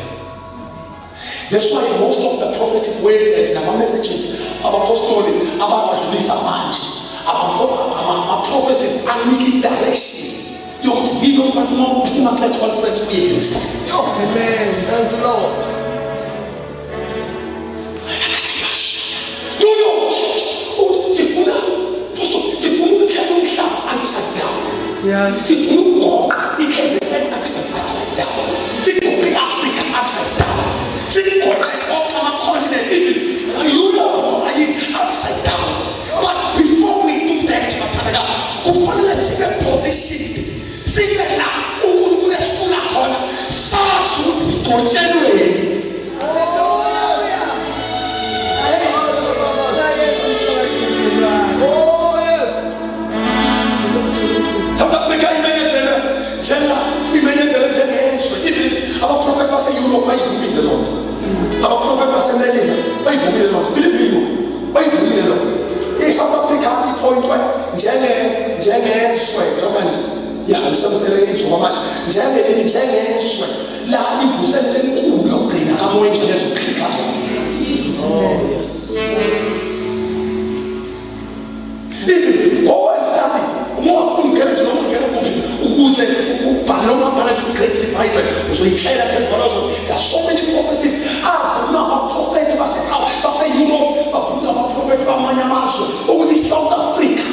That's why most of the prophetic words and messages abapostoli abadlulisa manje ama-prophecies anika direction yokuthi yini ofanele ukuphuma kule conference uyenze. Amen. Thank you Lord. Sifuna ukuthela umhlaba upside down. Sifuna ukugoqa iKZN upside down. Sigoqe iAfrica upside down. Sigoqe onke ama-continent even Europe upside down. But before we do that, kufanele sibe positioned. Sibe la uNkulunkulu esifuna khona sazi ukuthi sigotshelweni. South Africa imenyezele njengeswe. Even abaprofeti base-Europe bayivumile loo nto. Abaprofeti baseMelika bayivumile loo nto. Believe me, bayivumile loo nto. I-South Africa iphointwe njengeswe njengoba nje ihambiselele izwe kwamanje njengeswe la imvuselelo enkulu yokugcina kamoya ingcwele ezokhipha khona. Even ngowenzayo ungafuni ngeke noma ngeke kuphi ukuze ubhale amabhala nje uGreat Bible uzoyithela phezu kwalozo. There are so many prophecies avuma abaprofeti base-Europe bavuma abaprofeti bamanye amazwe ukuthi iSouth Africa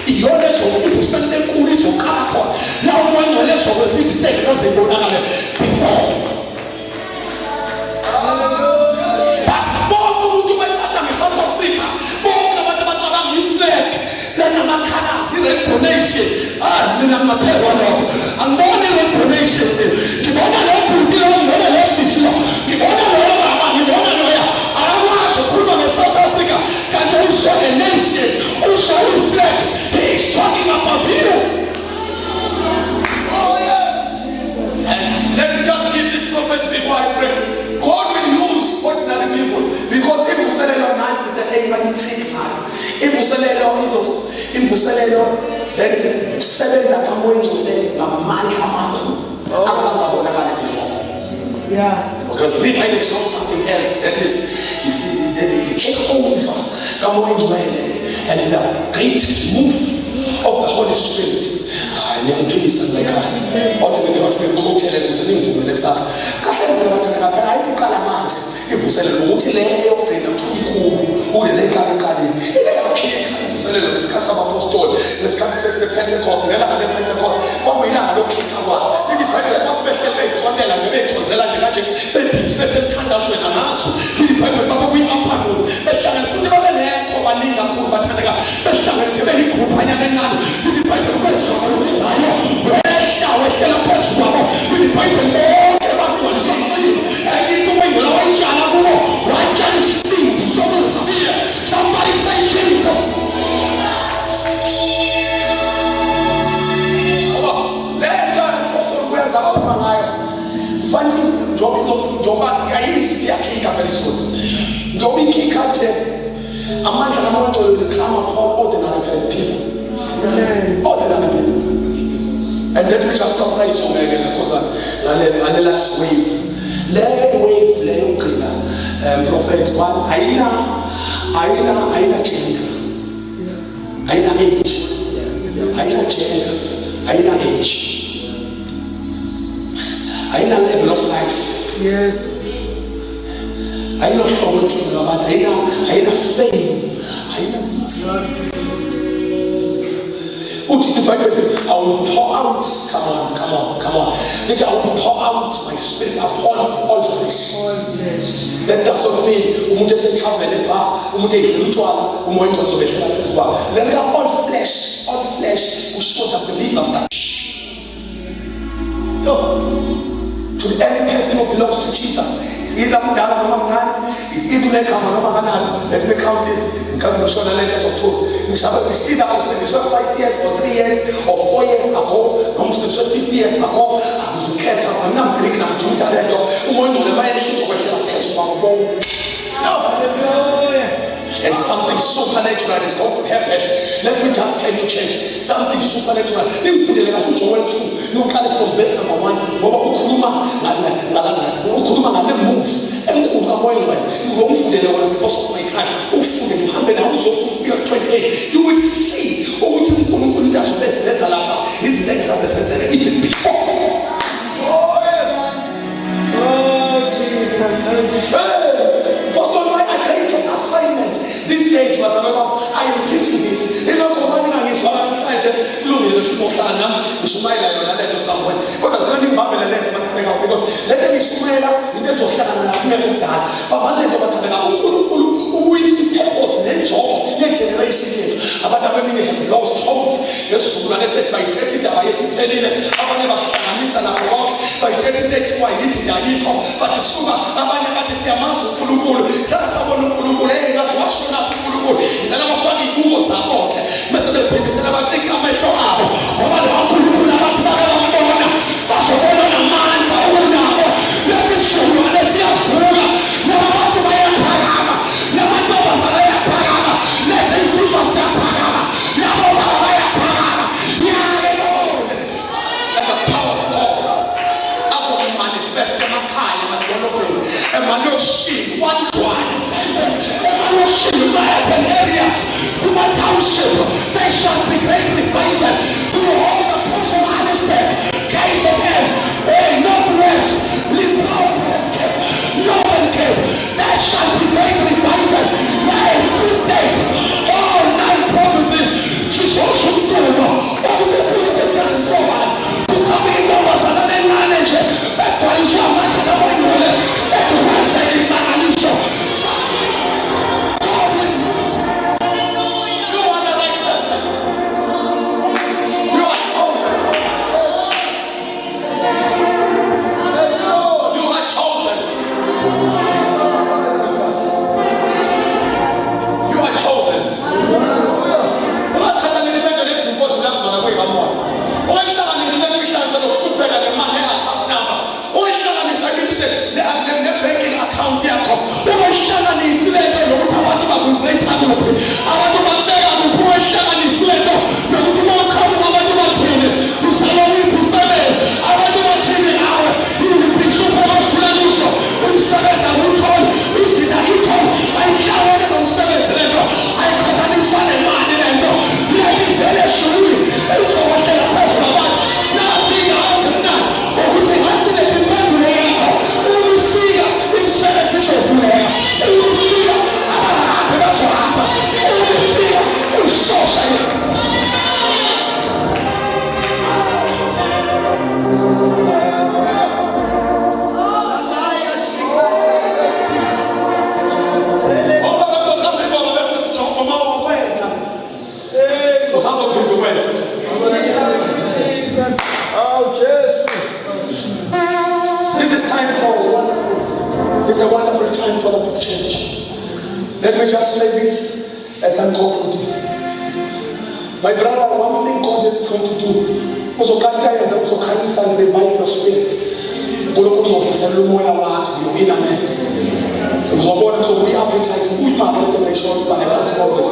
iyona ezokuvusela enkulu izokhala khona la umoya ngcwele ezokwenza izinto ezibonakala before. South Africa, bonke abantu abacabanga i-flag lanamakhalasi i-rainbow nation. Mina ngingaphelwa lokho angiboni i-rainbow nation. Ngibona lo bhuti lo, ngibona lo sisi lo, ngibona lo baba, ngibona loya akakwazi ukukhuluma nge-South Africa kanti usho a nation, usho i-flag. He is talking about people. Oh yes. And let me just give this prophecy before I pray. bathi trick nayo. Imvuselelo that is sebenza kamoya engcwele ngamandla amakhulu akazabonakala before. Yeah. Because revival is not something else that is, you see, they take over kamoya engcwele, and the greatest move of the Holy Spirit. Ngiyaphikisa ngekhaya. Othi ngikhothele ngizonimvumele kusasa. Kahle ngeke bathanda phela ayithi qala manje. Imvuselelo ukuthi le yokugcina uthukulu ulele eqaleni. Ike yakheka imvuselelo lesikhathi sabapostoli, lesikhathi sePentecost, ngelanga lePentecost, kwakuyilanga lokukhipha kwabo. IBhayibheli bathi behlele isondela nje beyixhozela nje kanje bebhizi besemthandazweni amasu. IBhayibheli bakuyi-upper room behlangene futhi babe nekho baningi kakhulu bathandeka behlangene nje beyigruphanyana encane. IBhayibheli bezwakala ukuzayo wehlela phezu kwabo. IBhayibheli bonke bagcwaliswa ngamalimi. Into uMengula wayitshala kubo watshala isibindi sokuziya. Somebody say Jesus. Fanti njoba yayisithi yakhika very soon. Njoba ikhika nje amandla kamuntu liklama for ordinary people. Ordinary people. And then we just surprise you again because the last wave. Let wave le yokugcina prophet one ayina change. Ayina age. Ayina change. Ayina age. Ayina level of life. Yes. Ayina hlobo lokuphila abantu. Ayina fame. Ayina uthi iBhayibheli, I will pour out, come on. Think I will pour out my spirit upon all flesh. That does not mean umuntu esethavele ba, umuntu edlula utshwala, umoya ozobehlela phezu kwabo. Then all flesh, kusho that believers that. To any person who belongs to Jesus, it's either mdala noma mncane, it's either negama noma kanalo. Let me count this in Shona letters of truth. It's either usebenziswe 5 years or 3 years or 4 years ago, noma usebenziswe 50 years ago. Akuzukhetha mina Greek na Juda lento. Umuntu lebayehluzo kwehlela phezu kwabo bonke. And something supernatural is going to happen. Let me just tell you, church, something supernatural. Imvulele kathi uJoel 2, uqale from verse number 1, ngoba ukhuluma ngale move enkulu kamoya engcwele. Ngomfundele wona because of my time. Ufunde uhambe nawo uzofika 28. You will see ukuthi uNkulunkulu into azobezenza lapha izinto engazenzele even before. Oh yes. Oh Jesus. First of all, my greatest assignment these days was I am preaching this. You know, ngishumayela yona lento somewhere kodwa zona ngibambele lento bathandeka because lento ngishumayela into ezohlangana nayo kudala babantu lento bathandeka uNkulunkulu ubuyisa ipurpose nenjongo yegeneration yethu. Abantu abaningi have lost hope. Nesizukulwane sethu bayithetha indaba yethu iphelile, abanye bahlanganisa nakho konke bayithetha into ethiwa yithi ayikho, bathi suka, abanye bathi siyamazi uNkulunkulu, sasabona uNkulunkulu kaze washona uNkulunkulu. Ngicela bafake ibuko zabo-ke bese bephindisela batika amehlo abo ngoba lo uNkulunkulu abantu bake bambona bazobona namandla okunabo. Lesi sizukulwane siyavuka nabantu bayaphakama, namantombazane ayaphakama, lezi insizwa ziyaphakama, nabo baba bayaphakama. And the power of God azomanifest emakhaya emadolobheni emalokishini one say this as I'm concluding. My brother, one thing God is going to do. Also kindness and revive your spirit. Uzobona kuzobuya appetite uyimapha integration bantu bonke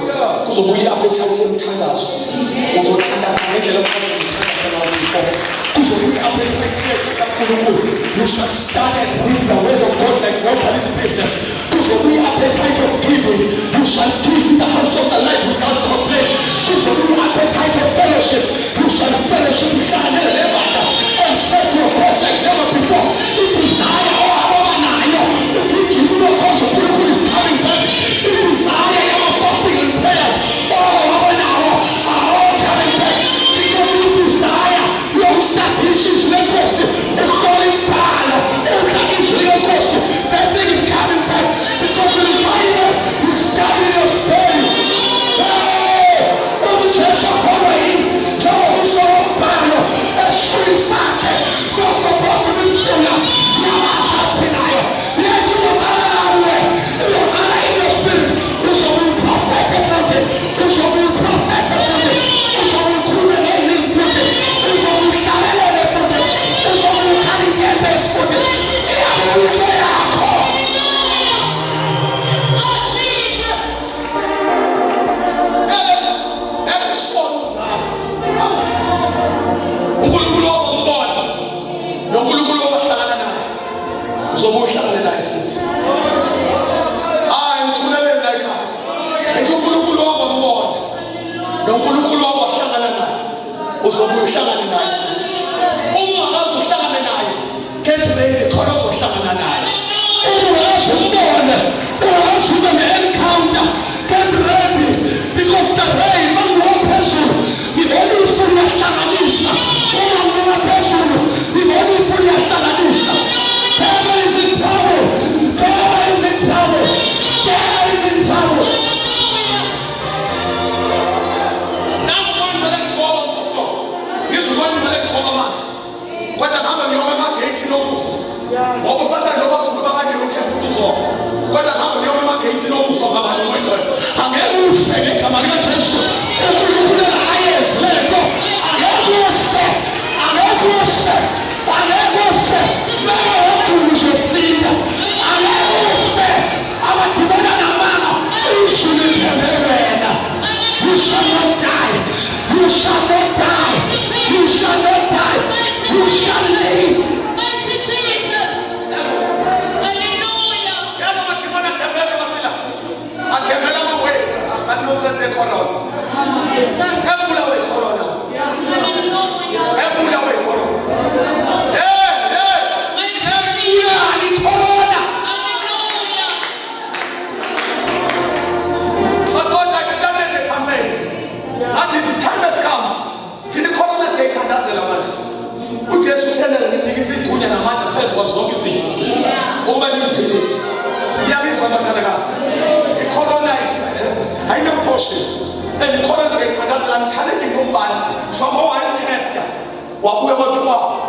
kuzobuya appetite yemthandazo uzothandaza ngendlela kuzobuya appetite kakhulu. You shall stand and read the word of God like nobody's business. Kuzobuya appetite of giving. You shall give in the house of the Lord without complaint. Kuzobuya appetite of fellowship. You shall fellowship with the and serve your God like never before. It is who is coming back. It is fasting and prayers. All coming back. Because it is your establishes leprosy. It's falling down. That thing is coming back. Because it is fire. You stand in your spirit. Just cover him. Don't show up. As soon as I can. Go to Prophet.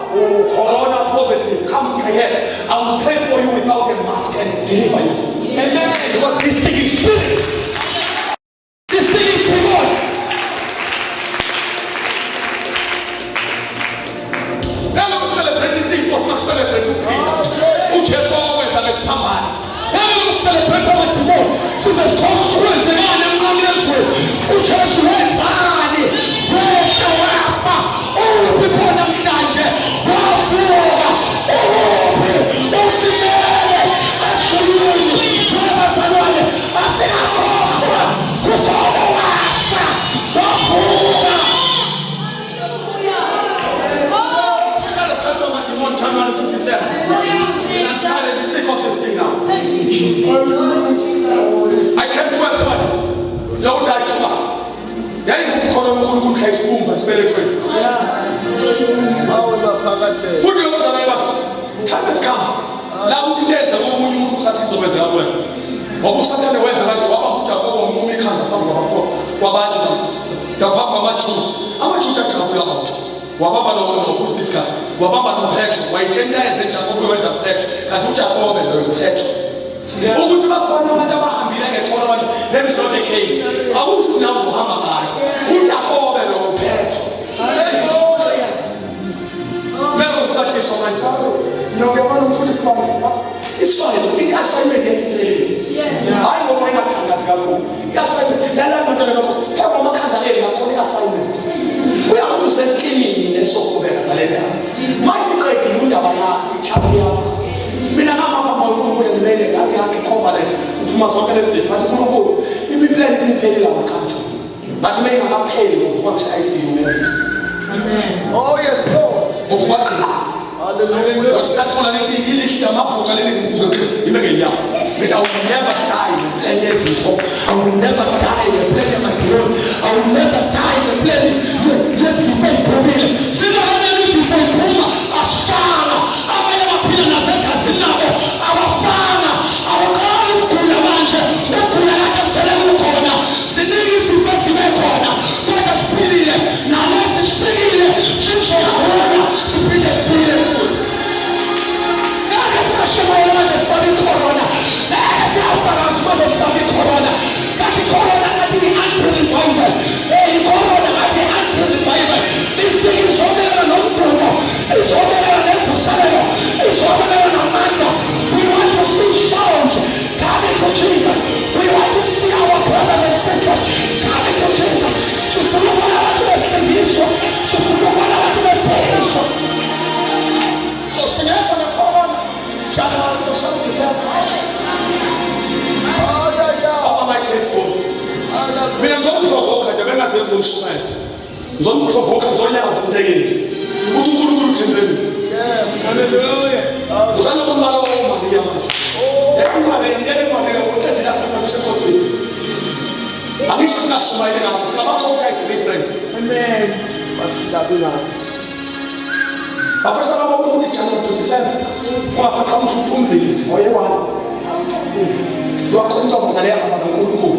Corona positive, come here. I will pray for you without a mask and deliver you. Amen. Because this thing is spirit. This thing is demon. Now let's celebrate this thing. Let's not celebrate the thing. Which has always a bit of man. Now let's celebrate our demon. Jesus Christ was a man and one year. Which has always where's the rapper? Oh, people understand you. I came to a point. No time smart. Then you call them good case boom and spell it right. Food you time has come. Now to get a woman you move to that is over the way. What was Saturday was like what about movie can't come what about choose? How much you get to Wababa no who's this guy? Wababa no petro. Why gender is a Jacob with a petro? Can you Jacob and no petro? ukuthi bakhona abantu abahambile ngekhona abantu that is not the case. Awusho ukuthi nawe uzohamba ngayo. uJakobe lo Petro. Hallelujah. Never such a sometime. Ngiyabona umfundisi bami. It's fine. It assignment yesterday. Hayi ngoba ingathandazi kakhulu. I-assignment lala bantwana bakho phela amakhanda enu ngakhona i-assignment. Uyakuthi usesiklinini nesokhubeka salendaba. Masiqedile indaba yakho i-chapter yakho. Mina ngapha uNkulunkulu ngimele ngakhe covenant uphuma zonke lezi zinto. Bathi uNkulunkulu imiplan isiphelile amakhanto. Bathi mina ngakapheli ngokuvuka ngisha ICU ngebizo. Amen. Oh yes Lord. Uvuka Hallelujah. Sathola lithi ilihli amabhuka leli ngivuka ime ngenyawo. But I will never die in the plan yezifo. I will never die in the plan yamadimoni. I will never die in the plan yezifo eziphumile. Singabe izifo eziphuma asifana. Abanye baphila nasegazini nabo abafana. Awuqali ukugula manje. Ukugula kade kuphela kukhona. Ziningi izifo ezibe khona. Kodwa siphilile nalezi sifikile sizokhona siphile siphile futhi. Shemaya manje sabi corona. Nasi afakazi manje sabi corona. Kati corona kati anti-revival. Corona kati anti-revival. This thing is over nomdumo. It's over nemvuselelo. It's over namandla. We want to see souls coming to Jesus. We want to see our brothers and sisters coming to Jesus. Sifuna ukubona abantu besindiswa. Sifuna ukubona abantu bepheliswa. So singefuna corona. January or something December. Oh my God. Mina ngizomprovoka nje bengazenza umshwalense. Ngizomprovoka ngizonyaza intekeni. Ukuthi uNkulunkulu uthembeni. Hallelujah. Usana kumbala oMaria manje. Ekubale ngeke kubale ukuthi thina sikhona enkosini. Angisho sinashumayele ngapha sinabakhonkha is-reference. Amen. Basabina. Bafisa babona ukuthi January 27 kwasaqhamusha uphumzile oyewala. Wakhona bazale yahamba noNkulunkulu.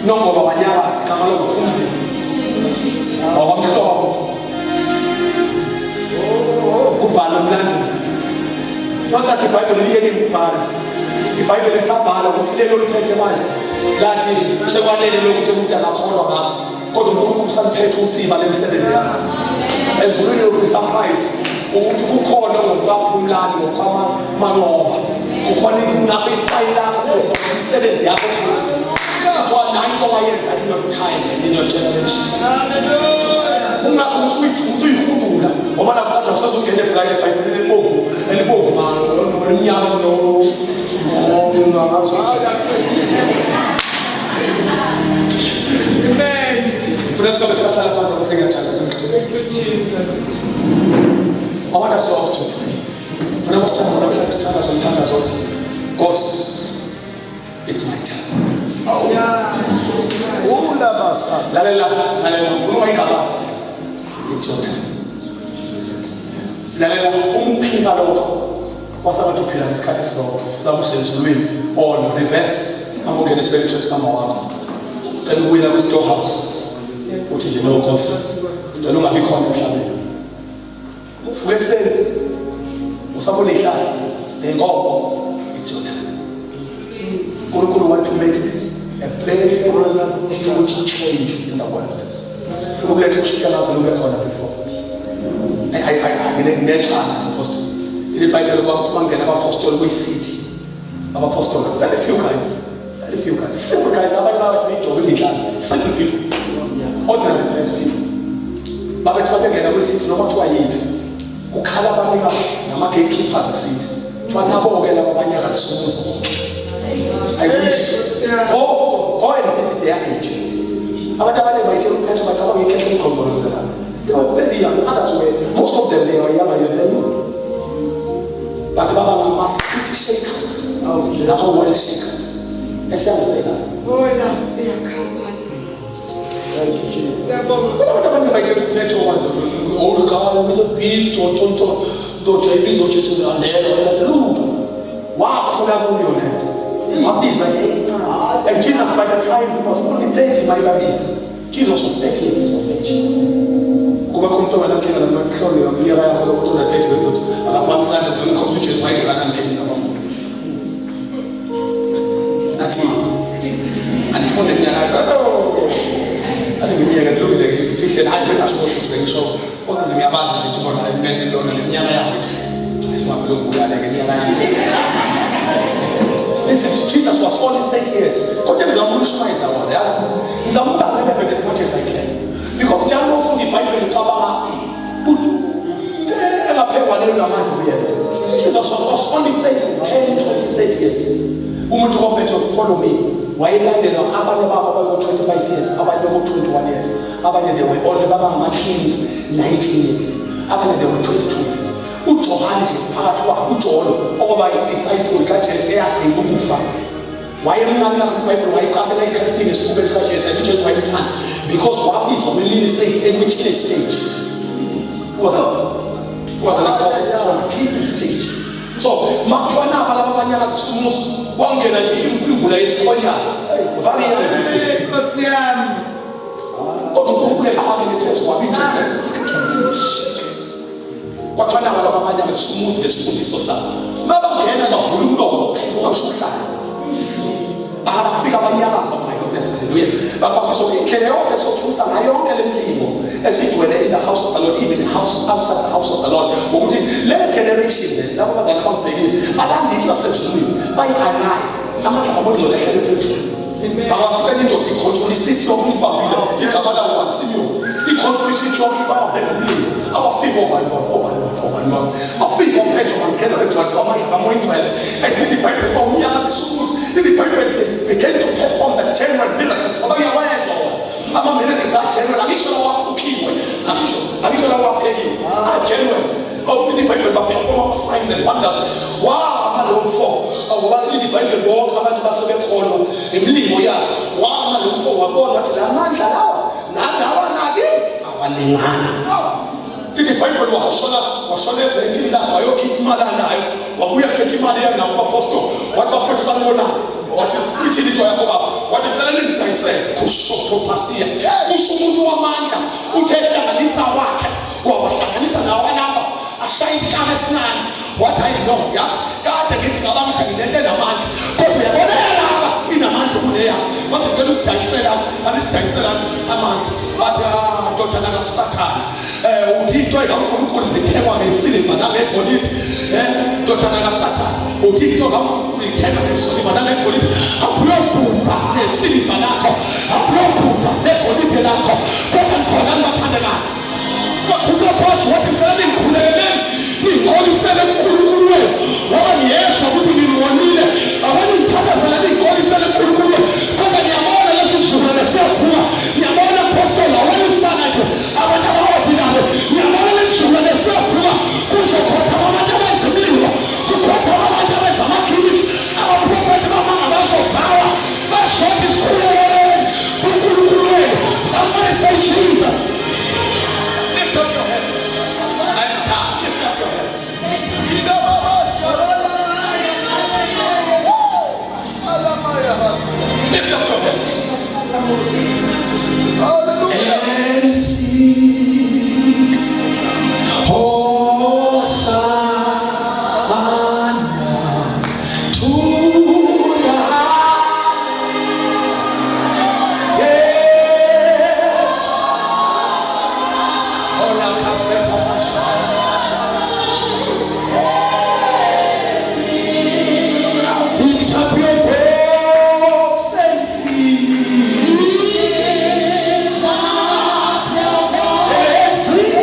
Nongoba wanyakaza igama lokuphumzile. Awamhlobo. Kubhala umlando. Nontathi iBhayibheli liyeke ukubhala. iBhayibheli lisabhala ukuthi lelo liphethe manje. Lathi sekwanele lokuthi umuntu angakholwa ngakho. Kodwa uNkulunkulu usamphethe usiba lemsebenzi yakhe. Ezulwini lokusurprise. Ukuthi kukhona ngokwaphumlani ngokwamanoba kukhona ingapha ifayili lakho umsebenzi yakho kuthiwa nanto wayenza in your time and in your generation. Ungakho usuyihudula ngoba namhlanje usazongena eBhayibhelini elibovu elimnyama Amen. Funa sobe sahlala phansi bese ngiyathanda Thank you, Jesus. I want us all to pray. When I was talking about God, it's my time. Oh, yeah. Lalela, mfuna ikabasa. It's your time. Lalela, umphika lokho. Wasabathu phila ngesikhathi esilokho. Futhi usenzulwini on the verse amongena spiritual kama wakho. Cela ukuyela ku storehouse. Uthi nje lo Nkosi. Cela ungabi khona emhlabeni. Uvuke ekuseni usabona ihlahla lenkomo, it's your time. uNkulunkulu want to make a very huge change in the world. Ufuna ukuletha ukushintsha ngazo lube khona before. Nginexhala apostle. IBhayibheli kwakuthiwa ngena abapostoli kwi-city. Abapostoli, very few guys. Simple guys, abanye bathi beyijobile ihlahla. Simple people. Ordinary people. Babethi babengena kwi-city noma kuthiwa yini. Kukhala abanika nama-gatekeepers esithi kuthiwa nabo-ke laba abanyakazisa umuzi wonke. I wish go and visit their age. Abantu abaningi bayitshela uPetro bacabanga ikhethe umgqongqozela. They were very young. Others were, most of them they were younger than you. But baba ngama-city shakers nabo-world shakers. Esiyangizela. Oh, that's it. Abantu abaningi bayitshela uPetro was an old guy with a beard, ndoda ibizwa uJesu lelo wakhula kuyo lento. Wabizwa and Jesus by the time he was only 30 mayibabiza. Jesus was 30 years of age. Kuba khona umntwana nakena namahlolo yamiyaka yakho lokuthi una-30 bedoda akaphansi isandla zomkhomba uJesu wayengakanani ngebiza abafundi. andifunda iminyaka athi nginyeke kulungile ngifihle hayi bengasho ukuthi ngisho osisi ngiyabazi nje bona imene lona leminyaka yakho singavele ukubulala ngeminyaka yakho. Listen, Jesus was only 30 years. Kodwa ngizamshayisa wona yazi. Ngizambuka ngebe as much as I can. Because njalo ufunda iBhayibheli ucabanga engaphekwa lelo lamandla uyenze. Jesus was only 10 to 30 years. Umuntu ophethe follow me. Wayelandela abantu babo abayo 25 years, abanye babo 21 years. Abanye they were only baba ama-teens 19 years. Abanye they were 22 years. uJohn nje phakathi kwakhe uJohn okwaba i-disciple kaJesu eyadinga ukufa wayemncane kaBhayibheli wayiqabela iChristine esifubeni sikaJesu uJesu wayemthanda because wabizwa kwi-ministry ekwi-teenage stage was an apostle from teenage stage. So makubona laba abanyakazi sumuso kwangena nje imvula yesikhonyana very young Nkosi yami. kodwa uNkulunkulu efake nePesu wabiJesu kwathana laba abanyakazi sumuso nesifundiso sabo mabangena bavula umlomo ongashuhlala abafika abanyakazi my goodness hallelujah babafisa indlela yonke sokuthulisa ngayo yonke lemlimo esigcwele in the house of the Lord even outside the house of the Lord ukuthi le generation labo bazali ababhekile alanditshwa sezulwini bayi-alive amandla abongcwele ehlele phezulu bangafika indoda icontrol isithi yokumbambile igama lawo wamsimiyoni icontrol isithi yokubambele nomlilo abafika obani bafika umphetho bangena egcwalisa amandla kamoyingcwele and iBhayibheli bawumyakazi sumusi iBhayibheli began to perform the general miracles ngoba uyawayezwa ama-miracles a-general angisho lawo akhuphiwe angisho lawo aphekiwe a-general iBhayibheli baperform ama-signs and wonders amalowo 4 ngoba iBhayibheli bonke abantu basebekholwa imilimo yabo amalowo 4 wabona wathi la mandla lawa nalawa nake awalingana iBhayibheli washona ebhenkini lakho wayokhipha imali anayo wabuya khetha imali yanawo abapostoli wathi bafundisa sanibona wathi ithi into yakho baba wathi cela ningidayisele kushothopasiya kusho umuntu wamandla uthe hlanganisa wakhe wawahlanganisa nawo alapha ashaya isihlama esincane wathi hayi no yazi kade ngithi ngabami ukuthi nginento enamandla kodwa uyabona laba inamandla kuleya wathi ngicela usidayisela angisidayisela amandla wathi ndodana kaSathane uthi into engankulunkulu zithengwa ngesiliva nangegolide ndodana kaSathane uthi into engankulunkulu ithengwa ngesiliva nangegolide akuyobhubha nesiliva lakho akuyobhubha negolide lakho kodwa khona nibathandekayo bakukaphathi wathi ngicela ningikhuleleleni ningikolisele uNkulunkulu wenu ngoba ngiyezwa ukuthi ngingonile abantu ngithandazela ningikolisele uNkulunkulu wenu kodwa ngiyabona lesi sizukulwane siyakhula ngiyabona apostoli awayusana nje abantu abawadinabo ngiyabona lesi sizukulwane siyakhula kuzokhotha abantu abazimlilo kukhotha abantu abenza ama-clinics abaprofethi bamanga bazobhawa bazobe isikhuleleni uNkulunkulu wenu. Somebody say Jesus. Lift up your head. Lift up your head. Lift up your head. And sing Hosanna to the highest. Oh, la caseta lift up your voice and sing. Lift up your voice. And sing.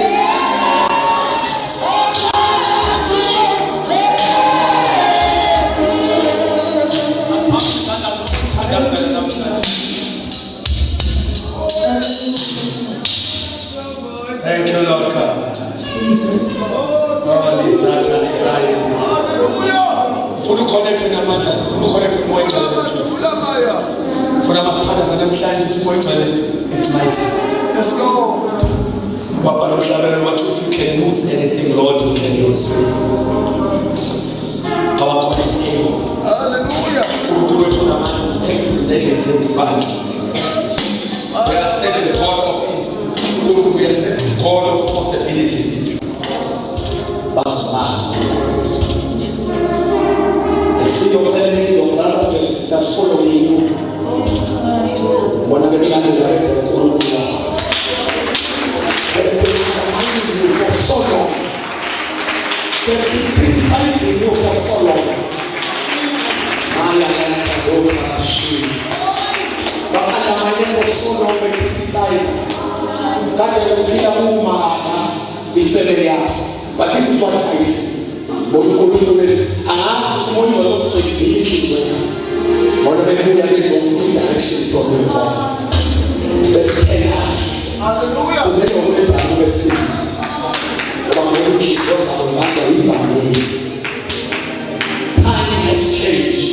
Thank you, Lord God. Lord, is that a cry? Full connected namazana, full connected moya ngcwele. Funa masithandaza namhlanje ukuthi moya ngcwele it's my time. Yes, Lord. Wabhala umhlabelelo wathi if you can use anything, Lord, you can use me. Our God is able. Hallelujah. uNkulunkulu wethu unamandla ezintethe zebantu. We are serving the God of uNkulunkulu, we are serving the God of possibilities. I see your families, your brothers and sisters following you. solo me criticize. Kade ukila uma ifemele yakho. But this is what I see. Ngokukhuluma angathi umuntu ozokuyiphikisa. Bona bebuya bezofunda direction from the Lord. Let's tell us. Hallelujah. So let us never be sick. Time has changed.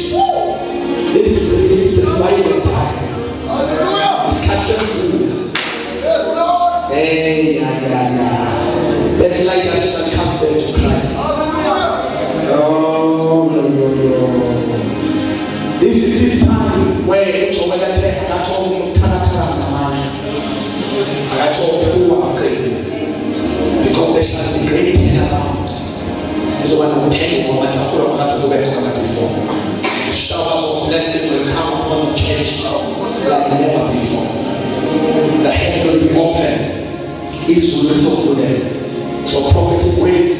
This is the Bible time. Hallelujah. It's happening. Yes, Lord. Hey, yeah. Let's light us shall come back to Christ. Hallelujah. No. This is this time where I told because there shall be great turnaround. So when I'm telling you, I'm full of heart to go back before. Showers of blessing will come upon the church like never before. The heaven will be open. His will be talk to them. So prophetic ways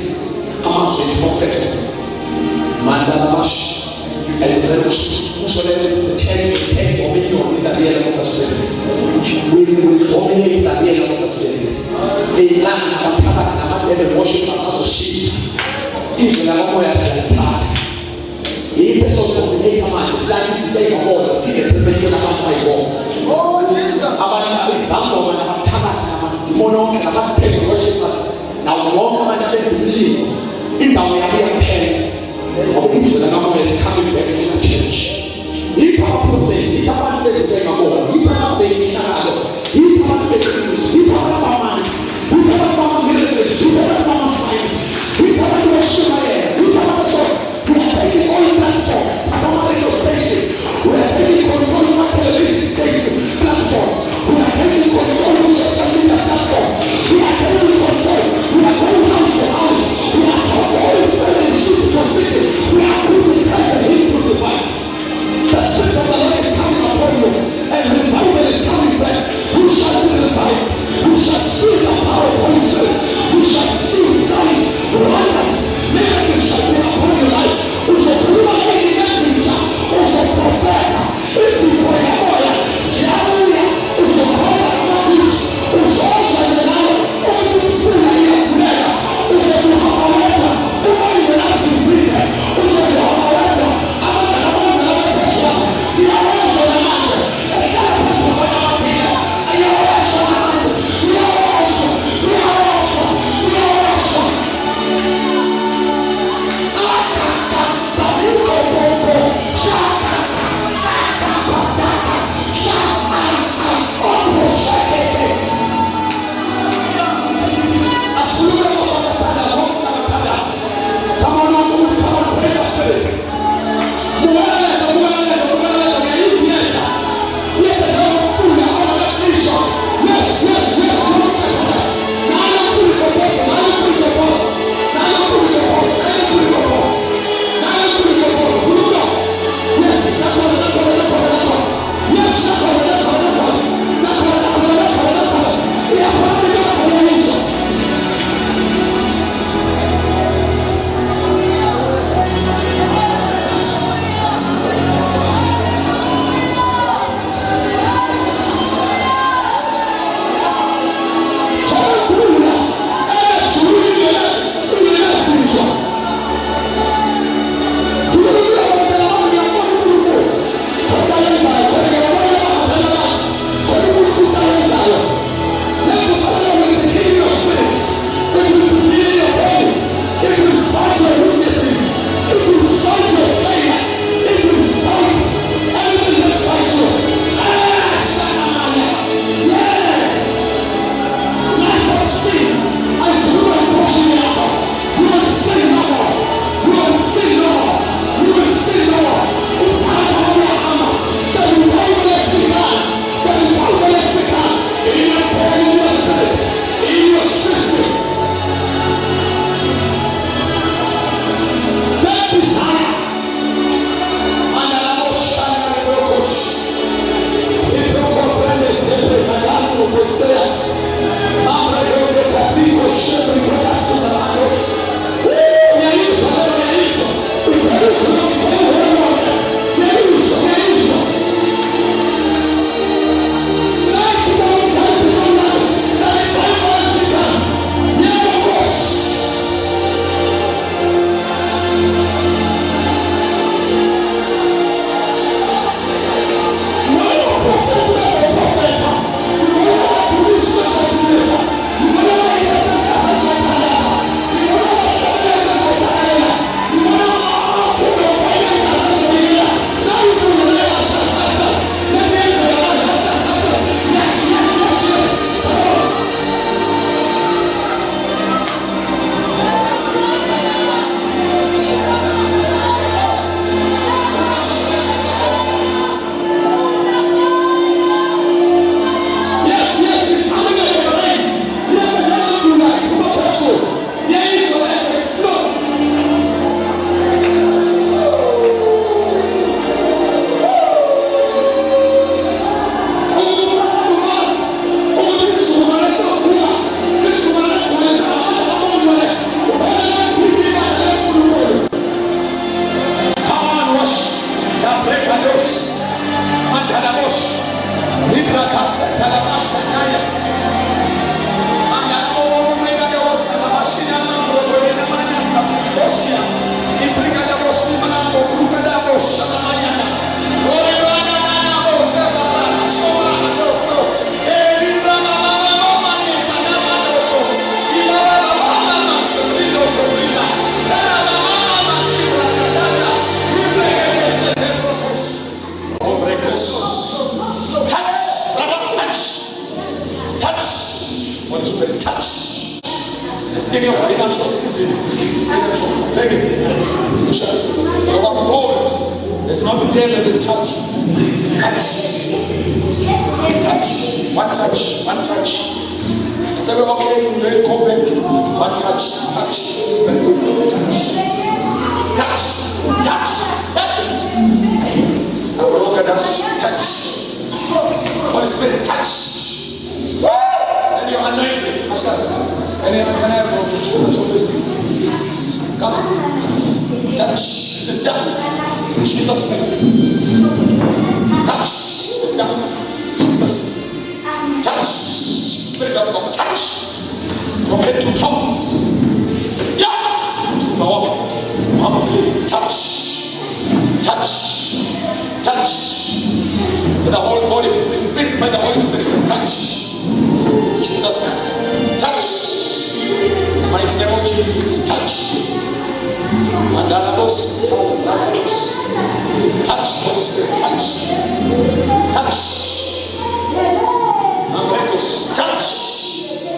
come out with prophet. Mandalamash and the church will take dominion in the realm of the spirit. We will dominate the realm of the spirit. The land of Tabat and worship as a sheep. Israel are going to attack. He is a sort of the man. That is the name of God. See the temptation about my God. Oh, Jesus. About the example of Tabat, the monarch cannot pay the worshippers. Now, the one commander is believe in the way of pen of Israel and God is coming back to the church. He can't put this. He can't put this thing about. He can't put this. He can't put this. He can't put this. He can't put this. We cannot do miracles. We cannot do signs. We cannot do a shimmer. We cannot do. We are taking all platforms. I don't want radio station. We are taking control of my television station platform. We are taking control of social media platform. We are taking control. We are going house to house. We are going city to city. We are putting the heat to the fire. The Spirit of the Lord is coming upon you, and revival is coming Spirit, touch. Let's take your financial season. Take it. So I'm bold. There's not a devil to touch. Touch. Touch. One touch. One touch. I said, okay, let it go back. One touch. Touch. Touch. Touch. Touch. So look at us. Touch. Holy Spirit, touch. And you're anointed. And can I have a come on. Touch. This is done. Jesus' name. Touch. This is done. Jesus. Touch. Spirit of God. Touch. From head to toe. Yes. Touch. Touch. Touch. With the whole body filled by the Holy Spirit. Touch. Jesus. Touch. Mighty name of Jesus. Touch. Mandalabos. Touch. Holy Spirit. Touch. Touch. Mandalabos. Touch.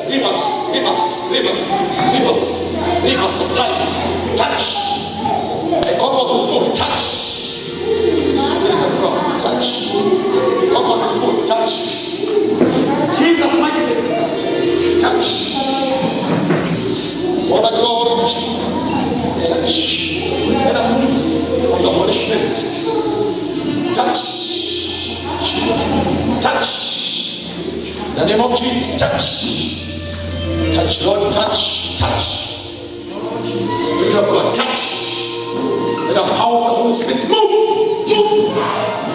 Rivers. Rivers. Rivers. Rivers. Rivers of life. Touch. A God was full. Touch. Spirit of God. Touch. God was full. Touch. Jesus mighty name. Touch. All the glory of Jesus. Touch. Let us move from the Holy Spirit. Touch. Touch. In the name of Jesus. Touch. Touch, Lord. Touch. Touch. Spirit of God. Touch. Let the power of the Holy Spirit move. Move.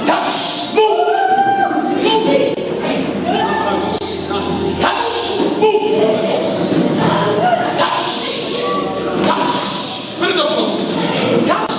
Touch. Move. Move. Touch. Move. Touch. Touch. Spirit of God. Touch.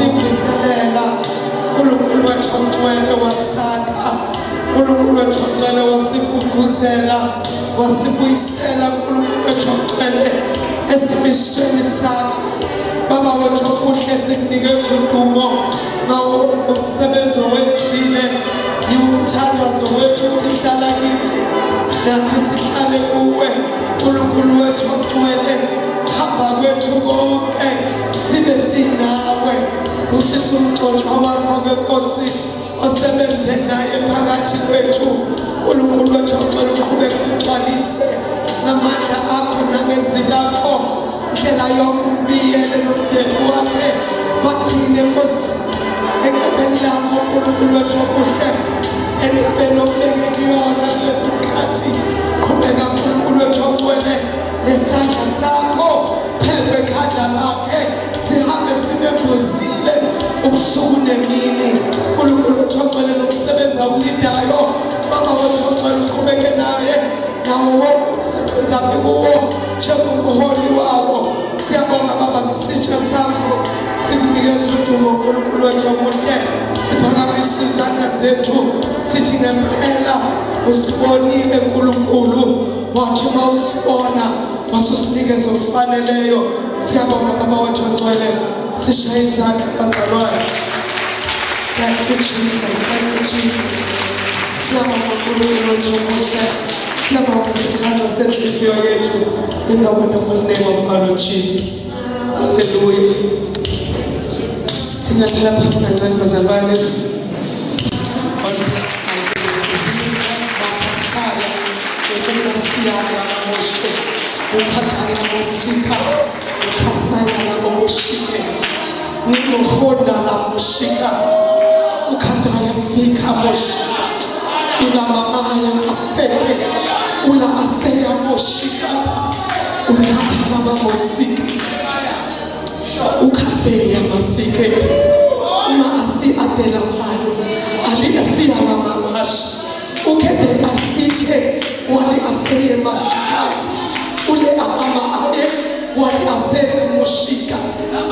Imvuselelo uNkulunkulu wethu ongcwele wasakha uNkulunkulu wethu ongcwele wasigqugquzela wasibuyisela uNkulunkulu wethu ongcwele esimisweni sakho Baba wethu okuhle sikunikeza udumo ngawo umsebenzi owenzile yiwuthandazo wethu uthintana kithi nathi sihlale kuwe uNkulunkulu wethu ongcwele hamba kwethu konke sibe sinawe usisi umgcotshwa wakho kwenkosi osebenze naye phakathi kwethu uNkulunkulu wethu ongcwele uqhubeke ugcwalise ngamandla akho nangezwi lakho ndlela yonke ubiyele nomndeni wakhe bagcine nkosi ekhebeni lakho uNkulunkulu wethu okuhle enkabeni okubeke kuyona kulesi sikhathi qhubeka uNkulunkulu wethu ongcwele nesandla sakho phezu kwekhanda lakhe sihambe sibe ubusuku nemini uNkulunkulu uthixele nomsebenzi awulindayo baba uthixele uqhubeke naye nawo wonke umsebenzi abikuwo njengomholi wawo siyabonga baba ngesitsha sakho sikunikeza udumo uNkulunkulu wethu omuhle siphakamise izandla zethu sithi ngempela usibonile uNkulunkulu wathi mawusibona wasusinikeza okufaneleyo siyabonga baba wethu ongcwele sishaye izandla bazalwane. Thank you Jesus, thank you Jesus. Siyabonga uNkulunkulu wethu omuhle siyabonga sithando senhliziyo yethu in the wonderful name of our Lord Jesus. Hallelujah. Singathela phansi kancane bazalwane. Ukende asike wale afeye mashikazi ule akama aye wale afeye mushika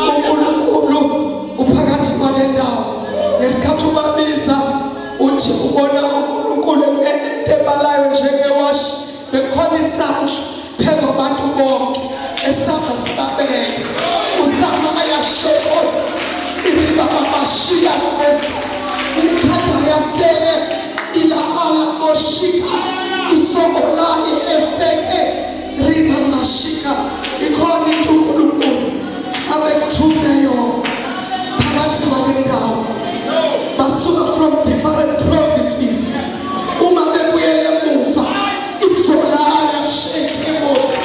uNkulunkulu uphakathi kwale ndawo nesikhathi ubabiza uthi ubona uNkulunkulu entebalayo njengewashi bekhona isandla phezu kwabantu bonke esamba sibabeke usama ayasheko iriba babashiya bese likhatha yasele ila ala moshika isongolaye efeke riba mashika ikhona into uNkulunkulu abekuthumeyo phakathi kwalendawo basuka from different provinces uma bebuyele emuva izolaya sheke mosi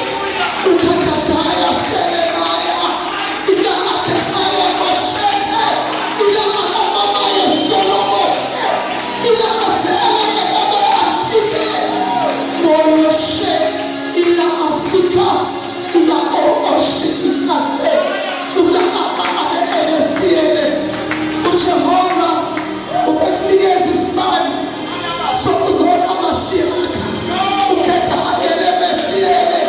ukhathataya selebaya ila atehaya mosheke ila amama yesolomo ila asele yakabaasike moyoshe ila asika ila oshikase ila aelesiene uJehova ubekunikeza isibani sokuzona amashiyaka ukhetha ayelemesiene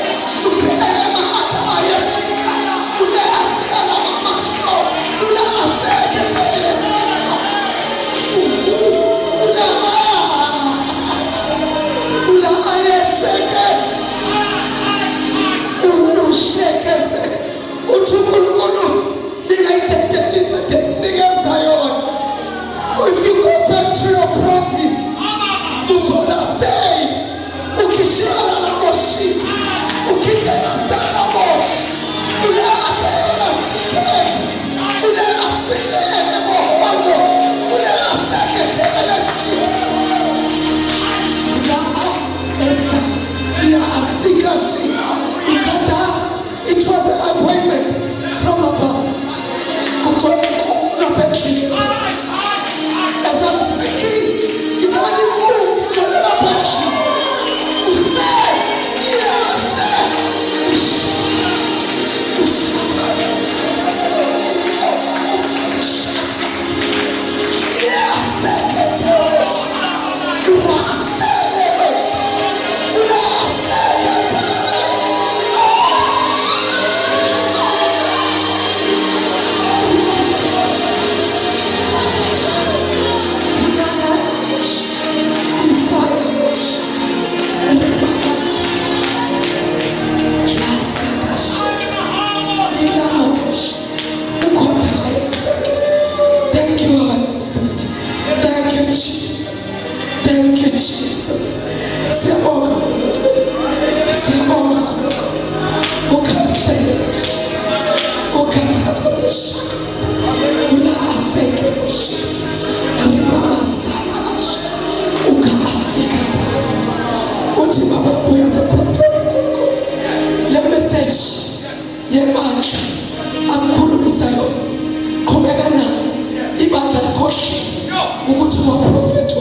ukelema ata ayeshika ule asela mamasho ule aseke pele ula ayesheke ushekese uThukulunkulu ningayithethe yona. If you go back to your prophets uzola say ukishiyana na moshi ukitena sana moshi ule atena siketi ule asile ene mohono ule aseketele ula esa ya asikashi ukata. It was an appointment from above. As I'm speaking, you want to move to another person. You say, yes, Thank you, Holy Spirit. Thank you, Jesus. Thank you, Jesus. Le message yebandla amkhulumisayo qhubeka nayo ibandla likhohle ukuthi waprofeti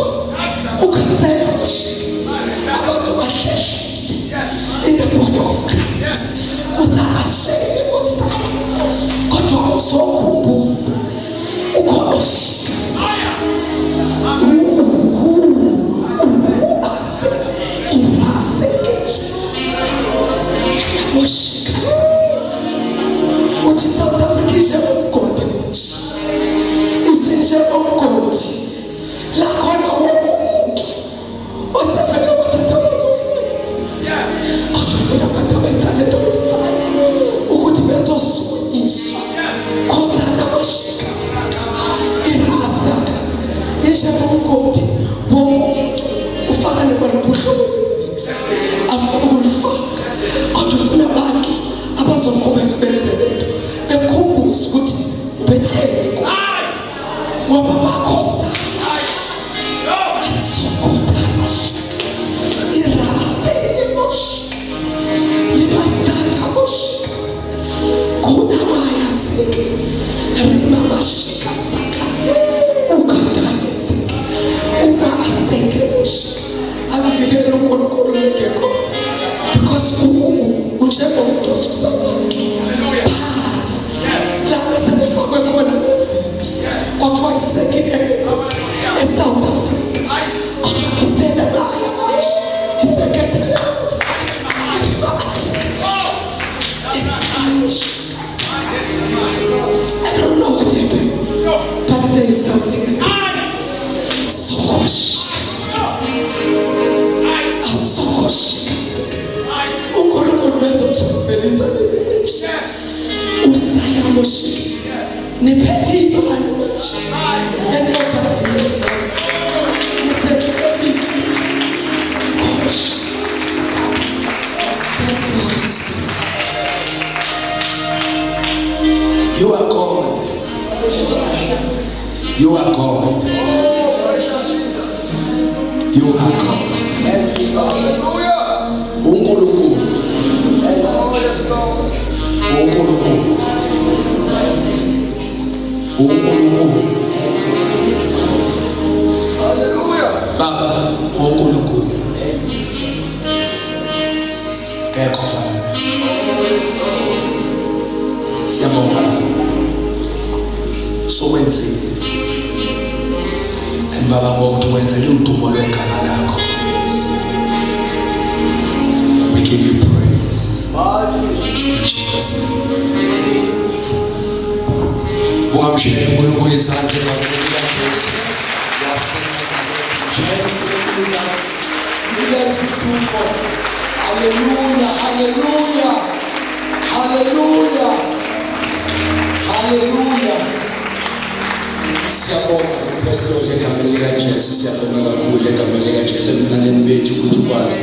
ukhasela abantu basheshe in the body of Christ uzasele usaya kodwa usokhumbuza ukhona Uthi South Africa njengomgodi nje. Isenjengomgodi. La khona wonke umuntu osevele wathatha umzofundisi. Kodwa ufuna abantu abenza lento oyenzayo ukuthi bezosunyiswa. Kodwa namashika. Irasa. Njengomgodi wonke umuntu ufaka nebuhlobo bezindlu. Afuna ukulifaka. Kodwa ufuna abantu abazoqhubeka benze lento bekhumbuza ukuthi ubethele ngoba bakhosa asokota irase emoshika libasaka moshika kuna maya seke rima mashika saka ukadale seke uba aseke moshika abifikele unkulunkulu ngekhosi because unjengomuntu osusabantu lapha sebefakwe khona nezimpi kwathiwa isekile eSouth Africa kodwa isele baya manje isekele I don't know what happened but there is something so unkulunkulu bezotravelisa lemeseji usaya moshika niphethe ibani manje enokazisa nisekebi you are God. You are God. You are God. Hallelujah. Unkulunkulu. Unkulunkulu. Unkulunkulu. Hallelujah. Baba unkulunkulu. Kekho fana. Siyabonga. Sokwenzile. Baba ngokuthi wenzele udumo lwegama lakho. We give you praise. In Jesus' name. Ungamshiyela uNkulunkulu isandla ngakubona Yesu. Hallelujah. Hallelujah. Hallelujah. Hallelujah. Siyabonga Pastor egameni likaJesu, siyabonga kakhulu egameni likaJesu emntwaneni bethu ukuthi ukwazi